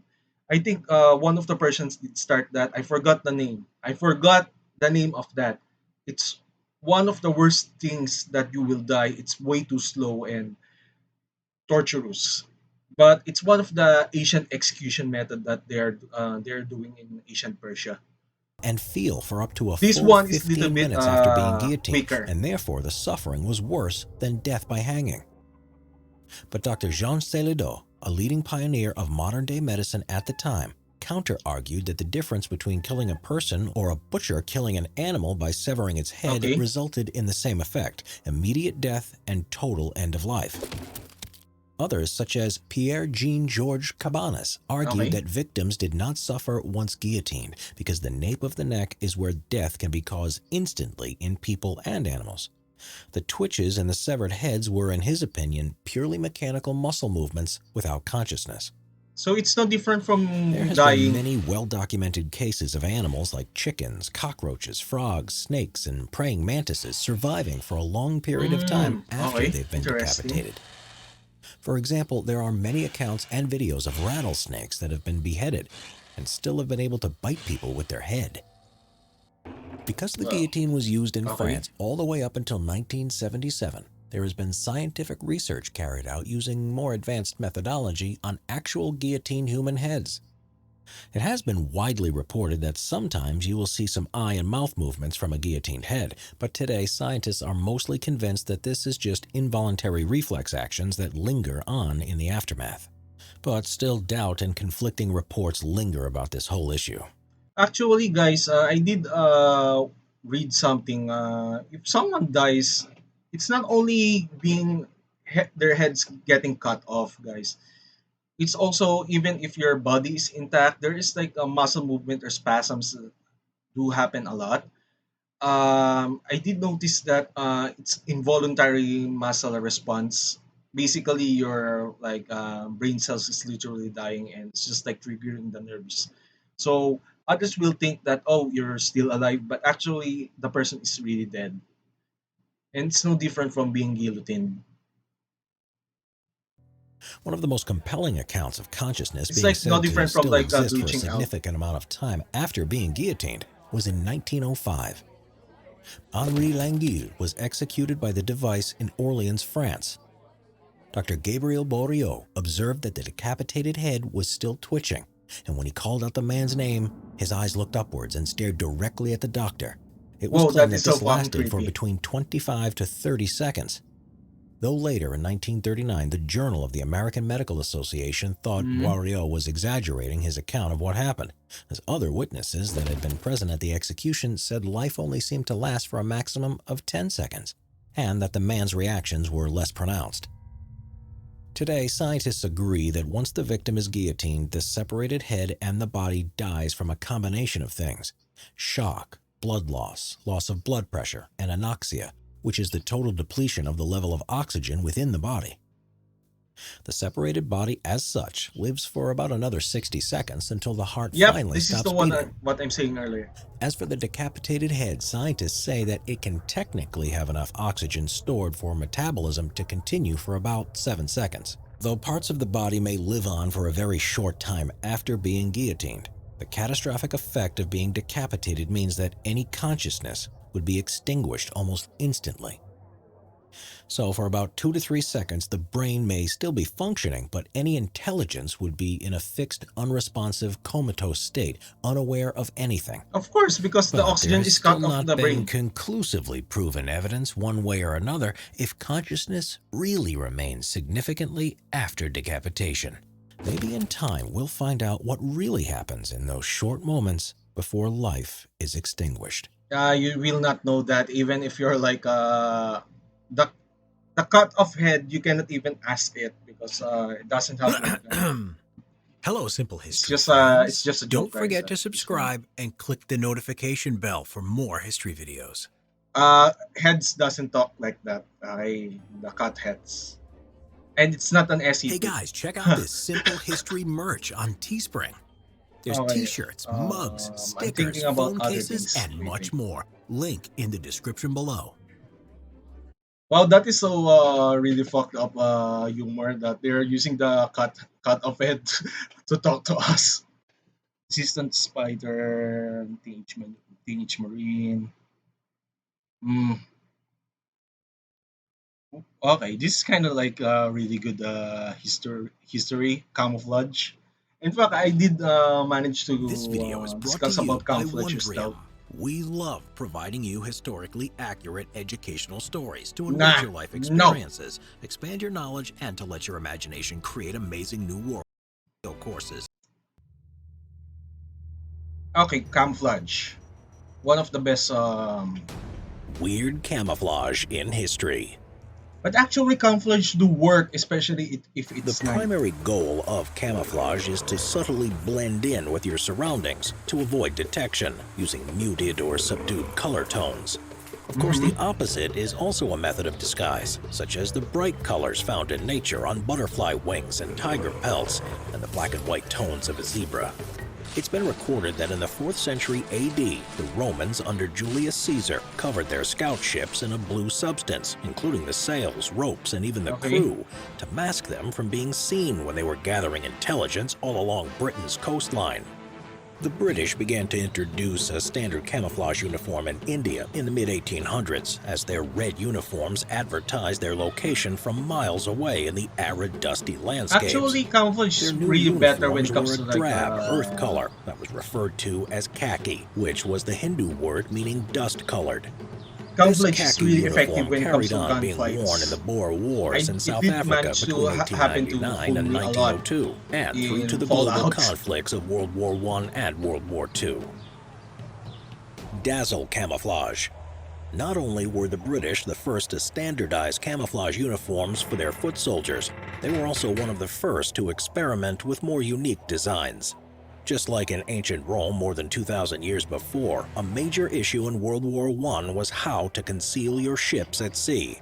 I think one of the persons did start that. I forgot the name. I forgot the name of that. It's one of the worst things that you will die. It's way too slow and torturous. But it's one of the ancient execution method that they're doing in ancient Persia. And feel for up to a This full one is little 15 bit minutes after being guillotined, quicker. and therefore the suffering was worse than death by hanging. But Dr. Jean Célideau, a leading pioneer of modern-day medicine at the time, counter-argued that the difference between killing a person or a butcher killing an animal by severing its head Okay. resulted in the same effect: immediate death and total end of life. Others, such as Pierre-Jean-Georges Cabanis, argued Okay. that victims did not suffer once guillotined because the nape of the neck is where death can be caused instantly in people and animals. The twitches in the severed heads were, in his opinion, purely mechanical muscle movements without consciousness. So it's no different There from has been dying. many well-documented cases of animals like chickens, cockroaches, frogs, snakes, and praying mantises surviving for a long period of time after Okay. they've been Interesting. decapitated. For example, there are many accounts and videos of rattlesnakes that have been beheaded and still have been able to bite people with their head. Because the Well, guillotine was used in okay. France all the way up until 1977, there has been scientific research carried out using more advanced methodology on actual guillotined human heads. It has been widely reported that sometimes you will see some eye and mouth movements from a guillotined head, but today scientists are mostly convinced that this is just involuntary reflex actions that linger on in the aftermath. But still, doubt and conflicting reports linger about this whole issue. Actually, guys, I did read something. If someone dies, it's not only their heads getting cut off, guys. It's also, even if your body is intact, there is like a muscle movement or spasms that do happen a lot. I did notice that it's involuntary muscle response. Basically, your like brain cells is literally dying, and it's just like triggering the nerves. So others will think that, oh, you're still alive, but actually the person is really dead, and it's no different from being guillotined. One of the most compelling accounts of consciousness It's being like no said to different from still like exist for a glitching out. significant amount of time after being guillotined was in 1905. Henri Languille was executed by the device in Orleans, France. Dr. Gabriel Boriot observed that the decapitated head was still twitching, and when he called out the man's name, his eyes looked upwards and stared directly at the doctor. It was Whoa, claimed that that is so this fucking lasted for creepy. between 25 to 30 seconds. Though later, in 1939, the Journal of the American Medical Association thought Mhm. Boriot was exaggerating his account of what happened, as other witnesses that had been present at the execution said life only seemed to last for a maximum of 10 seconds, and that the man's reactions were less pronounced. Today, scientists agree that once the victim is guillotined, the separated head and the body dies from a combination of things: shock, blood loss, loss of blood pressure, and anoxia, which is the total depletion of the level of oxygen within the body. The separated body, as such, lives for about another 60 seconds until the heart Yep, finally this is stops the one beating. what I'm saying earlier. As for the decapitated head, scientists say that it can technically have enough oxygen stored for metabolism to continue for about 7 seconds. Though parts of the body may live on for a very short time after being guillotined, the catastrophic effect of being decapitated means that any consciousness would be extinguished almost instantly. So for about 2 to 3 seconds, the brain may still be functioning, but any intelligence would be in a fixed, unresponsive, comatose state, unaware of anything. Of course, because the But there oxygen has is still cut off not the been brain. conclusively proven evidence one way or another if consciousness really remains significantly after decapitation. Maybe in time we'll find out what really happens in those short moments before life is extinguished. You will not know that even if you're like the cut off head, you cannot even ask it because it doesn't have like Hello, Simple it's History just fans. a joke, Don't guys. forget to subscribe and click the notification bell for more history videos. Heads doesn't talk like that. The cut heads, and it's not an Hey SCP. guys, check out this Simple History merch on Teespring. There's Okay, t-shirts, mugs, I'm stickers, thinking about phone other cases, things. and much more. Link in the description below. Wow, that is so really fucked up humor that they're using the cut off head to talk to us. Assistant Spider, Teenage Marine. Mm, okay, this is kind of like really good history camouflage. In fact, I did manage to This video is brought to discuss you about by camouflage Wondrium. yourself. We love providing you historically accurate educational stories to enrich Nah, your life no. experiences, expand your knowledge, and to let your imagination create amazing new world courses. Okay, camouflage. One of the best. Weird camouflage in history. But actually, camouflage do work, especially if The it's night. primary goal of camouflage is to subtly blend in with your surroundings to avoid detection using muted or subdued color tones. Of course, Mm-hmm. the opposite is also a method of disguise, such as the bright colors found in nature on butterfly wings and tiger pelts, and the black and white tones of a zebra. It's been recorded that in the 4th century AD, the Romans under Julius Caesar covered their scout ships in a blue substance, including the sails, ropes, and even the Okay. crew, to mask them from being seen when they were gathering intelligence all along Britain's coastline. The British began to introduce a standard camouflage uniform in India in the mid-1800s, as their red uniforms advertised their location from miles away in the arid, dusty landscapes. Actually, camouflage Their is new really better when uniforms it were comes a to like drab, earth color that was referred to as khaki, which was the Hindu word meaning dust-colored. This camouflage is khaki really effective uniform when it comes carried to on being worn in the gunfights. Boer Wars I in it South did Africa manage to between happen to 1899 fool and me a lot 1902, and through to in the global Fallout. conflicts of World War I and World War II. Dazzle camouflage. Not only were the British the first to standardize camouflage uniforms for their foot soldiers, they were also one of the first to experiment with more unique designs. Just like in ancient Rome more than 2,000 years before, a major issue in World War I was how to conceal your ships at sea.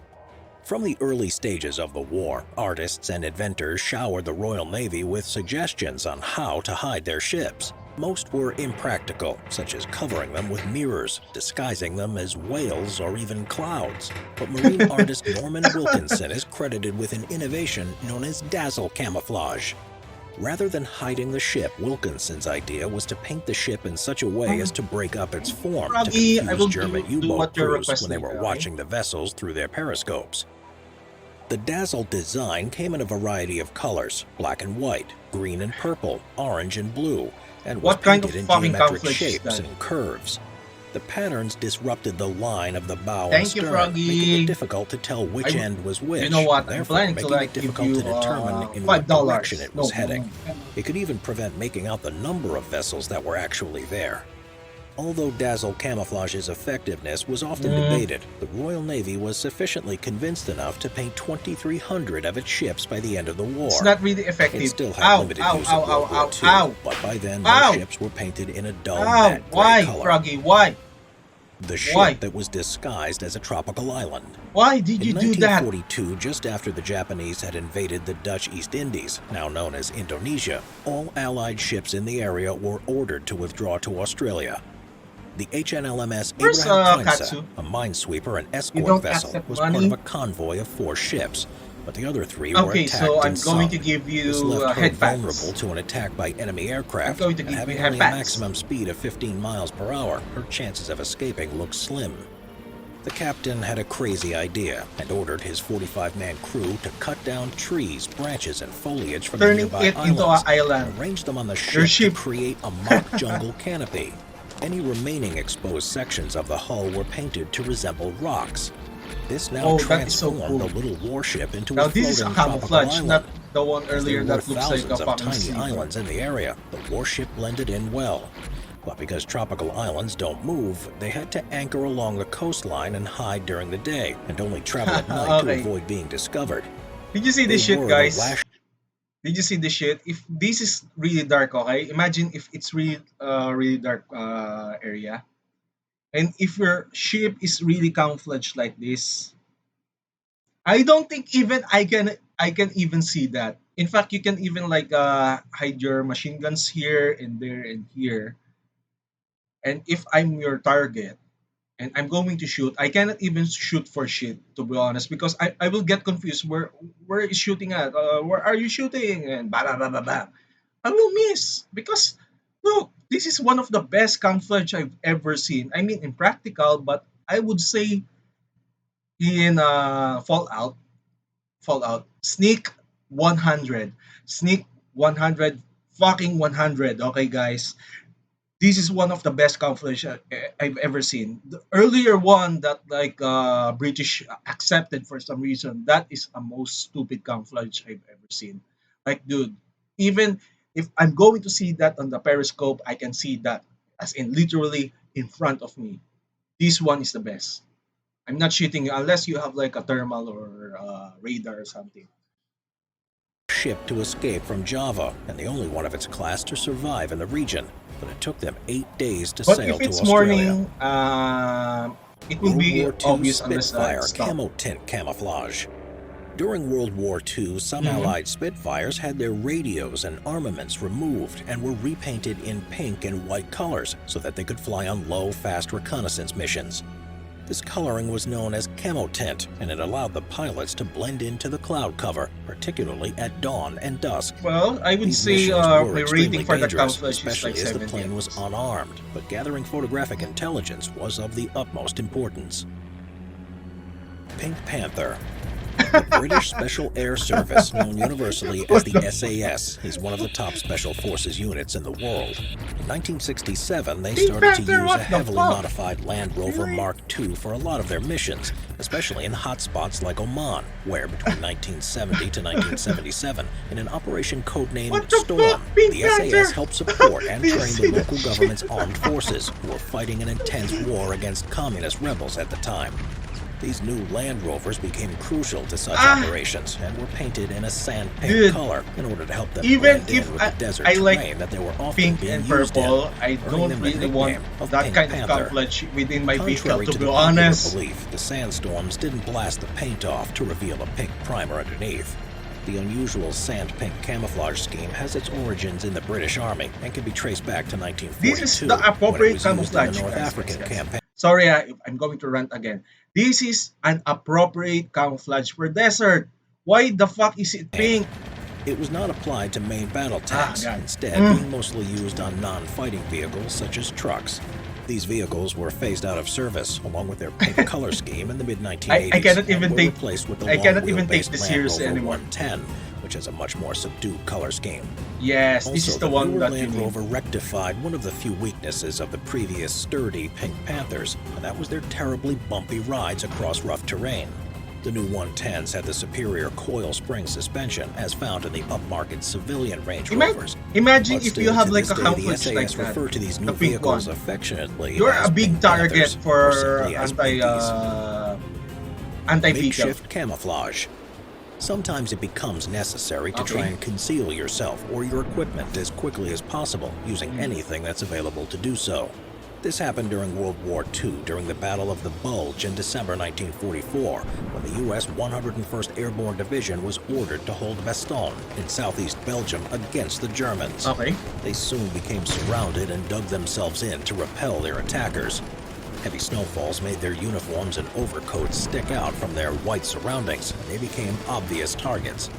From the early stages of the war, artists and inventors showered the Royal Navy with suggestions on how to hide their ships. Most were impractical, such as covering them with mirrors, disguising them as whales, or even clouds. But marine artist Norman Wilkinson is credited with an innovation known as dazzle camouflage. Rather than hiding the ship, Wilkinson's idea was to paint the ship in such a way as to break up its form to Froggy, I confuse will German do U-boat what your crews request when they were later, okay? watching the vessels through their periscopes. The dazzle design came in a variety of colors: black and white, green and purple, orange and blue, and was What kind of painted in fucking geometric camouflage is shapes that? and curves. The patterns disrupted the line of the bow and Thank you, stern, making it Froggy. difficult to tell which I, end was you know which, what? and I'm therefore planning to making it like give difficult to you determine in five what direction dollars. it was No, heading. It could even prevent making out the number of vessels that were actually there. Although dazzle camouflage's effectiveness was often mm, debated, the Royal Navy was sufficiently convinced enough to paint 2,300 of its ships by the end of the it's war. not really It effective. still had Ow! limited Ow! use Ow! in Ow! World War Ow! II, Ow! but by then most Ow! ships were painted in a dull Ow! matte gray Why, color. Froggy? Why? The ship Why? that was disguised as a tropical island. Why did In you do that? 1942, just after the Japanese had invaded the Dutch East Indies, now known as Indonesia, all Allied ships in the area were ordered to withdraw to Australia. The HNLMS Where's Abraham Kleinse, Katsu? a minesweeper and You escort don't vessel, accept was part of money? a convoy of 4 ships, but the other 3 were Okay, so attacked and I'm going sunk. to give This you left her vulnerable headpats. to an attack by enemy I'm aircraft, going to and give you having only a headpats. maximum speed of 15 miles per hour, her chances of escaping looked slim. The captain had a crazy idea and ordered his 45-man crew to cut down trees, branches, and foliage from the Turning nearby it into an islands island. and arrange them on the Your ship to ship. create a mock jungle canopy. Any remaining exposed sections of the hull were painted to resemble rocks. This now Oh, that is so transformed cool. the little warship into Now a this is a floating tropical camouflage, island. not the one As there earlier were that looks like a thousands of fucking tiny sea. islands in the area, the warship blended in well. But because tropical islands don't move, they had to anchor along the coastline and hide during the day, and only travel at night to Okay. avoid being discovered. Did you see They this shit, were the guys? last Did you see this shit? If this is really dark, okay? Imagine if it's really dark area, and if your ship is really camouflaged like this, I don't think even I can even see that. In fact, you can even like hide your machine guns here and there and here. And if I'm your target and I'm going to shoot, I cannot even shoot for shit, to be honest, because I will get confused. Where is shooting at? Where are you shooting? And blah blah blah blah blah. I will miss because look, this is one of the best camouflage I've ever seen. I mean, in practical, but I would say in Fallout, Sneak 100, Sneak 100, fucking 100. Okay, guys, this is one of the best camouflage I've ever seen. The earlier one that like British accepted for some reason, that is a most stupid camouflage I've ever seen. Like, dude, even if I'm going to see that on the periscope, I can see that. as in literally in front of me. This one is the best. I'm not cheating you unless you have like a thermal or radar or something. Ship to escape from Java and the only one of its class to survive in the region, but it took them 8 days to But sail if to it's Australia. morning, it will World be War II obvious unless Spitfire it's dark. Camo Tint Camouflage. During World War II, some Mhm. Allied Spitfires had their radios and armaments removed and were repainted in pink and white colors so that they could fly on low, fast reconnaissance missions. This coloring was known as camo tint, and it allowed the pilots to blend into the cloud cover, particularly at dawn and dusk. Well, I would These say missions were my extremely rating for the dangerous, camouflage is especially like as the 70 plane at was least. unarmed, but gathering photographic intelligence was of the utmost importance. Pink Panther. The British Special Air Service, known universally as What the the SAS, is one of the top special forces units in the world. In 1967, they Pink started to Panther, use what a the heavily fuck? modified Land Rover Really? Mark II for a lot of their missions, especially in hotspots like Oman, where between 1970 to 1977, in an operation codenamed What the Storm, fuck? Pink the Panther? SAS helped support and Do you train see the that local shit? government's armed forces, who were fighting an intense war against communist rebels at the time. These new Land Rovers became crucial to such Ah, operations and were painted in a sand pink dude. color in order to help them Even blend if in with the desert I like terrain that they were often pink being and used in, purple, I earning don't them a really want nickname of that Pink kind of Panther. camouflage within my vehicle, Contrary to to be the popular honest. belief, the sandstorms didn't blast the paint off to reveal a pink primer underneath. The unusual sand pink camouflage scheme has its origins in the British Army and can be traced back to This is 1942, the when it appropriate was used in the camouflage, North guys, African campaign. Sorry, I'm going to rant again. This is an appropriate camouflage for desert. Why the fuck is it pink? It was not applied to main battle Ah, tanks, God. instead Mm. being mostly used on non-fighting vehicles such as trucks. These vehicles were phased out of service along with their pink color scheme in the mid-1980s I cannot and even were take replaced with the I long cannot even take wheelbase this Land seriously Rover anymore. 110, which has a much more subdued color scheme. Yes, this Also, is the one newer that you Land need. Rover rectified one of the few weaknesses of the previous sturdy Pink Panthers, and that was their terribly bumpy rides across rough terrain. The new 110s had the superior coil spring suspension as found in the upmarket civilian Range Rovers. Imagine But if still, you have to like this a day, the camouflage like SAS that, refer to these the new pink vehicles one. affectionately You're as a big Pink target Panthers, or for simply as Pinkies. anti-vehicle. Makeshift camouflage. Sometimes it becomes necessary to Okay. try and conceal yourself or your equipment as quickly as possible using Mm. anything that's available to do so. This happened during World War II during the Battle of the Bulge in December 1944, when the U.S. 101st Airborne Division was ordered to hold Bastogne in southeast Belgium against the Germans. Okay. They soon became surrounded and dug themselves in to repel their attackers. Heavy snowfalls made their uniforms and overcoats stick out from their white surroundings, and they became obvious targets.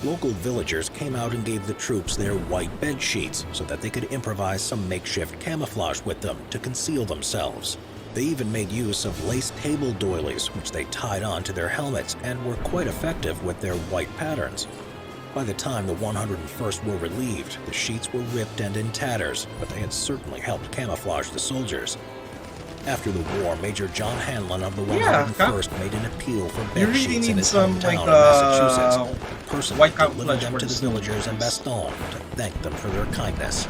Local villagers came out and gave the troops their white bed sheets so that they could improvise some makeshift camouflage with them to conceal themselves. They even made use of lace table doilies, which they tied on to their helmets and were quite effective with their white patterns. By the time the 101st were relieved, the sheets were ripped and in tatters, but they had certainly helped camouflage the soldiers. After the war, Major John Hanlon of the Yeah, 101st made an appeal for You bed really sheets in need his some hometown like of Massachusetts, personally white delivered camouflage them for to the the villagers in soldiers. Bastogne to thank them for their kindness.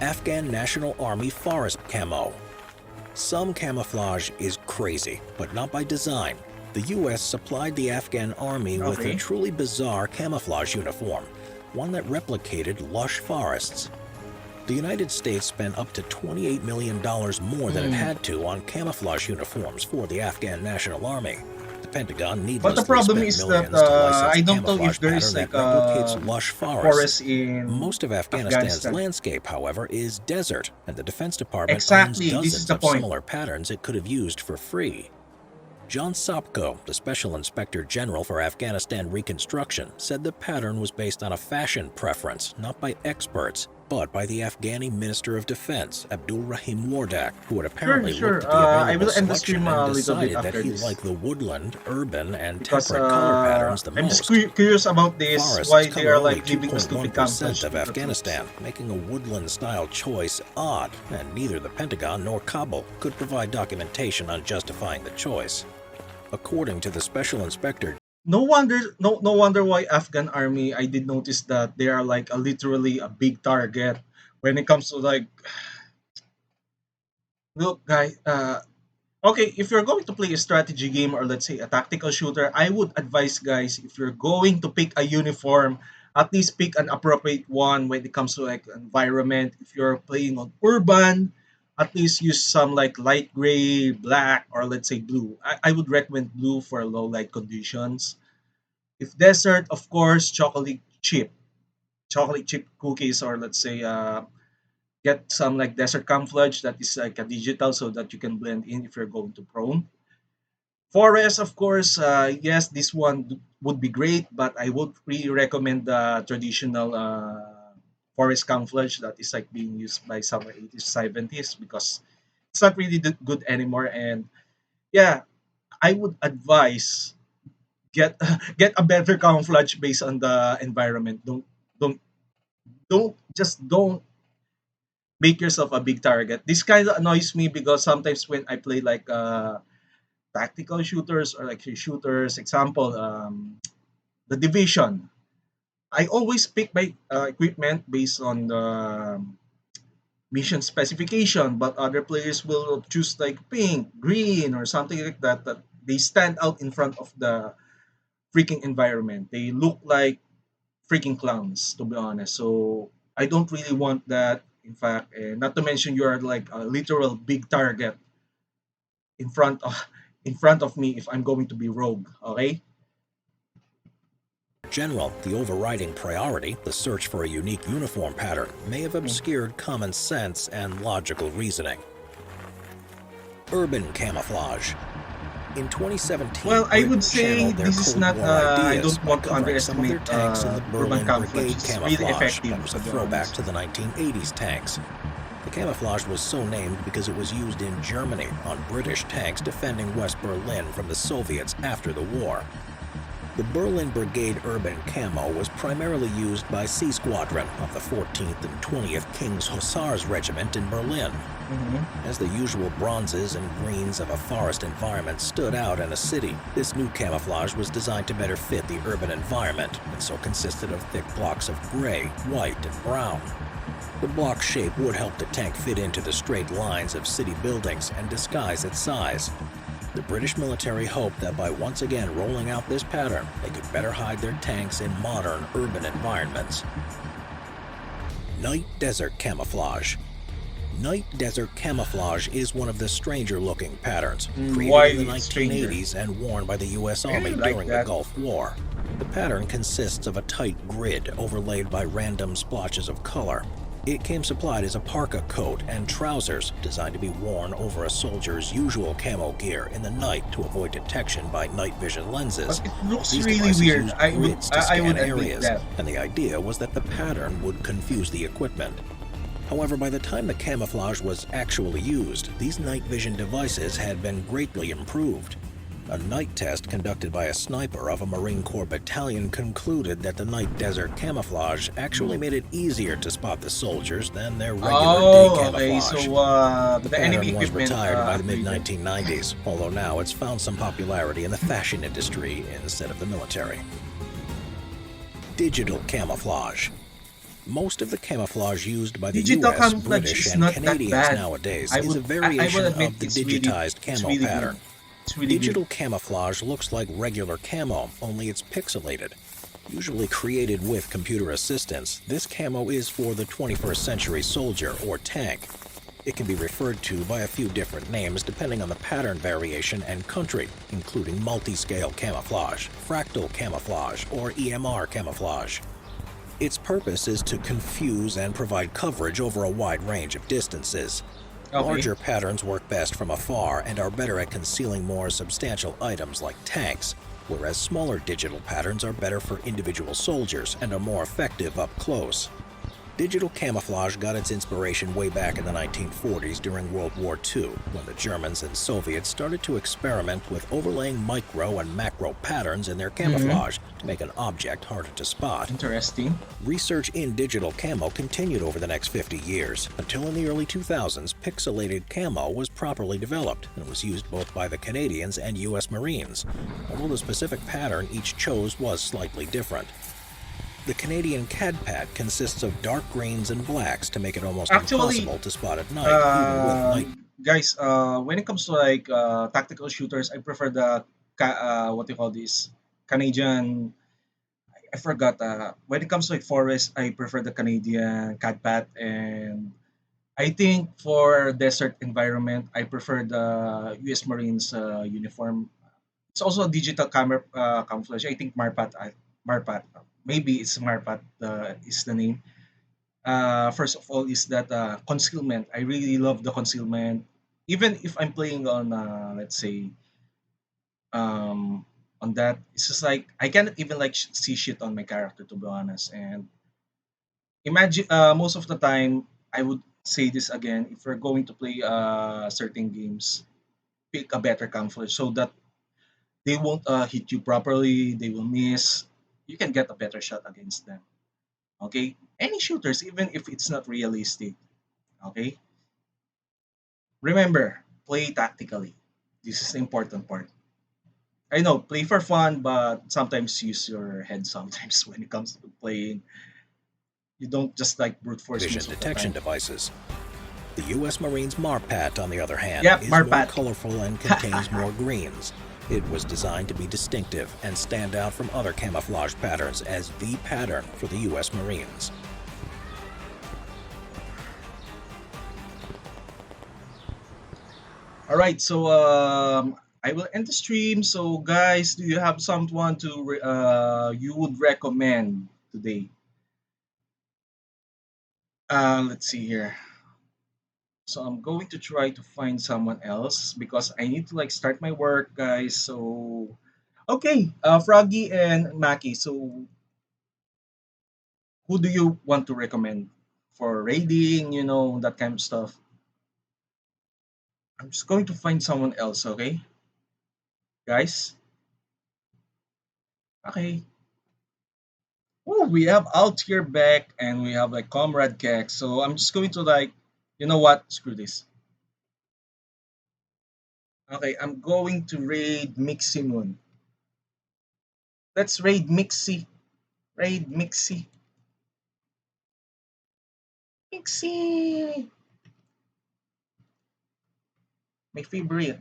Afghan National Army Forest Camo. Some camouflage is crazy, but not by design. The U.S. supplied the Afghan army with Okay. a truly bizarre camouflage uniform, one that replicated lush forests. The United States spent up to $28 million more than it had to on camouflage uniforms for the Afghan National Army. The Pentagon needlessly But the problem spent is that millions to license I a don't know camouflage if there is pattern like that replicates lush forests. forest in Most of Afghanistan's Afghanistan. landscape, however, is desert, and the Defense Department Exactly, owns this is dozens the of point. similar patterns it could have used for free. John Sopko, the Special Inspector General for Afghanistan Reconstruction, said the pattern was based on a fashion preference, not by experts, but by the Afghani Minister of Defense, Abdul Rahim Wardak, who had apparently Sure. looked at the I available will end the selection stream a and little bit decided that after he this. liked the woodland, urban, and Because temperate color patterns the I'm just most. curious about this, Forests why they cover are only like leaving the stupid 2.1% camouflage of to the Afghanistan, making a woodland-style choice odd, and neither the Pentagon nor Kabul could provide documentation on justifying the choice. According to the Special Inspector No wonder why Afghan army, I did notice that they are like literally a big target when it comes to like, look, guys. Okay, if you're going to play a strategy game or let's say a tactical shooter, I would advise guys if you're going to pick a uniform, at least pick an appropriate one when it comes to like environment. If you're playing on urban, at least use some like light gray, black, or let's say blue. I would recommend blue for low light conditions. If desert, of course, chocolate chip cookies, or let's say get some like desert camouflage that is like a digital so that you can blend in if you're going to prone. Forest, of course, yes, this one would be great, but I would really recommend the traditional forest camouflage that is like being used by summer 80s, 70s because it's not really good anymore. And yeah, I would advise get get a better camouflage based on the environment. Don't don't make yourself a big target. This kind of annoys me because sometimes when I play like tactical shooters or like shooters, example, the division, I always pick my equipment based on the mission specification, but other players will choose like pink, green, or something like that. That they stand out in front of the freaking environment. They look like freaking clowns, to be honest. So I don't really want that. In fact, not to mention you are like a literal big target in front of in front of me if I'm going to be rogue. Okay. In general, the overriding priority, the search for a unique uniform pattern, may have obscured common sense and logical reasoning. Urban camouflage. In 2017, Well, I would Britain say channeled their this is Cold not. War I ideas don't by want to covering some of their underestimate tanks in the urban Berlin camouflage. Brigade It's really camouflage effective. that was a To be throwback honest. to the 1980s tanks. The camouflage was so named because it was used in Germany on British tanks defending West Berlin from the Soviets after the war. The Berlin Brigade Urban Camo was primarily used by C Squadron of the 14th and 20th King's Hussars Regiment in Berlin. As the usual bronzes and greens of a forest environment stood out in a city, this new camouflage was designed to better fit the urban environment and so consisted of thick blocks of gray, white, and brown. The block shape would help the tank fit into the straight lines of city buildings and disguise its size. The British military hoped that by once again rolling out this pattern, they could better hide their tanks in modern urban environments. Night Desert Camouflage. Night Desert Camouflage is one of the stranger-looking patterns, Why created in the stranger? 1980s and worn by the U.S. I Army really like during the that. Gulf War. The pattern consists of a tight grid overlaid by random splotches of color. It came supplied as a parka coat and trousers designed to be worn over a soldier's usual camo gear in the night to avoid detection by night vision lenses. But it looks These really devices weird. used I would grids to I scan would admit areas, that. and the idea was that the pattern would confuse the equipment. However, by the time the camouflage was actually used, these night vision devices had been greatly improved. A night test conducted by a sniper of a Marine Corps battalion concluded that the night desert camouflage actually made it easier to spot the soldiers than their regular day Oh, okay. camouflage. So The the enemy pattern was equipment retired by the upgraded. mid-1990s, although now it's found some popularity in the fashion industry instead of the military. Digital camouflage. Most of the camouflage used by the Digital US, camouflage British, is and not that Canadians bad. nowadays I is a would variation admit of the it's really digitized it's camo really pattern. good. It's really Digital good. camouflage looks like regular camo, only it's pixelated. Usually created with computer assistance, this camo is for the 21st century soldier or tank. It can be referred to by a few different names depending on the pattern variation and country, including multi-scale camouflage, fractal camouflage, or EMR camouflage. Its purpose is to confuse and provide coverage over a wide range of distances. Okay. Larger patterns work best from afar and are better at concealing more substantial items like tanks, whereas smaller digital patterns are better for individual soldiers and are more effective up close. Digital camouflage got its inspiration way back in the 1940s during World War II, when the Germans and Soviets started to experiment with overlaying micro and macro patterns in their camouflage to make an object harder to spot. Interesting. Research in digital camo continued over the next 50 years, until in the early 2000s, pixelated camo was properly developed and was used both by the Canadians and US Marines, although the specific pattern each chose was slightly different. The Canadian Cadpat consists of dark greens and blacks to make it almost Actually, impossible to spot at night, even with night. guys, when it comes to like tactical shooters, I prefer the what do you call this Canadian. I forgot. When it comes to like forest, I prefer the Canadian Cadpat, and I think for desert environment, I prefer the U.S. Marines uniform. It's also a digital camera camouflage. I think Marpat. Maybe it's Marpat is the name. First of all, is that concealment. I really love the concealment. Even if I'm playing on, let's say, um, on that, it's just like I cannot even like see shit on my character, to be honest. And imagine, most of the time, I would say this again: if you're going to play certain games, pick a better camouflage so that they won't hit you properly. They will miss. You can get a better shot against them. Okay, any shooters, even if it's not realistic. Okay, remember, play tactically. This is the important part. I know, play for fun, but sometimes use your head sometimes when it comes to playing. You don't just like brute force Vision most of the detection time. devices. The U.S. Marines Marpat, on the other hand, Yep, is more Marpat. colorful and contains more greens. It was designed to be distinctive and stand out from other camouflage patterns as the pattern for the U.S. Marines. All right, so I will end the stream. So guys, do you have someone to you would recommend today? Let's see here. So I'm going to try to find someone else because I need to like start my work, guys. So okay, Froggy and Maki. So who do you want to recommend for raiding? You know that kind of stuff. I'm just going to find someone else. Okay, guys. Okay. Oh, we have out here back and we have like Comrade Keck. So I'm just going to like, you know what? Screw this. Okay, I'm going to raid Mixie Moon. Let's raid Mixie. Raid Mixie. Mixie. My favorite.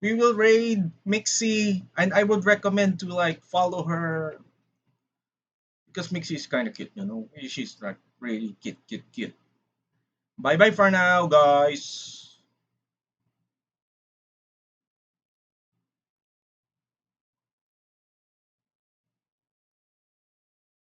We will raid Mixie, and I would recommend to like follow her because Mixie is kind of cute, you know. She's like really cute, cute, cute. Bye bye for now, guys.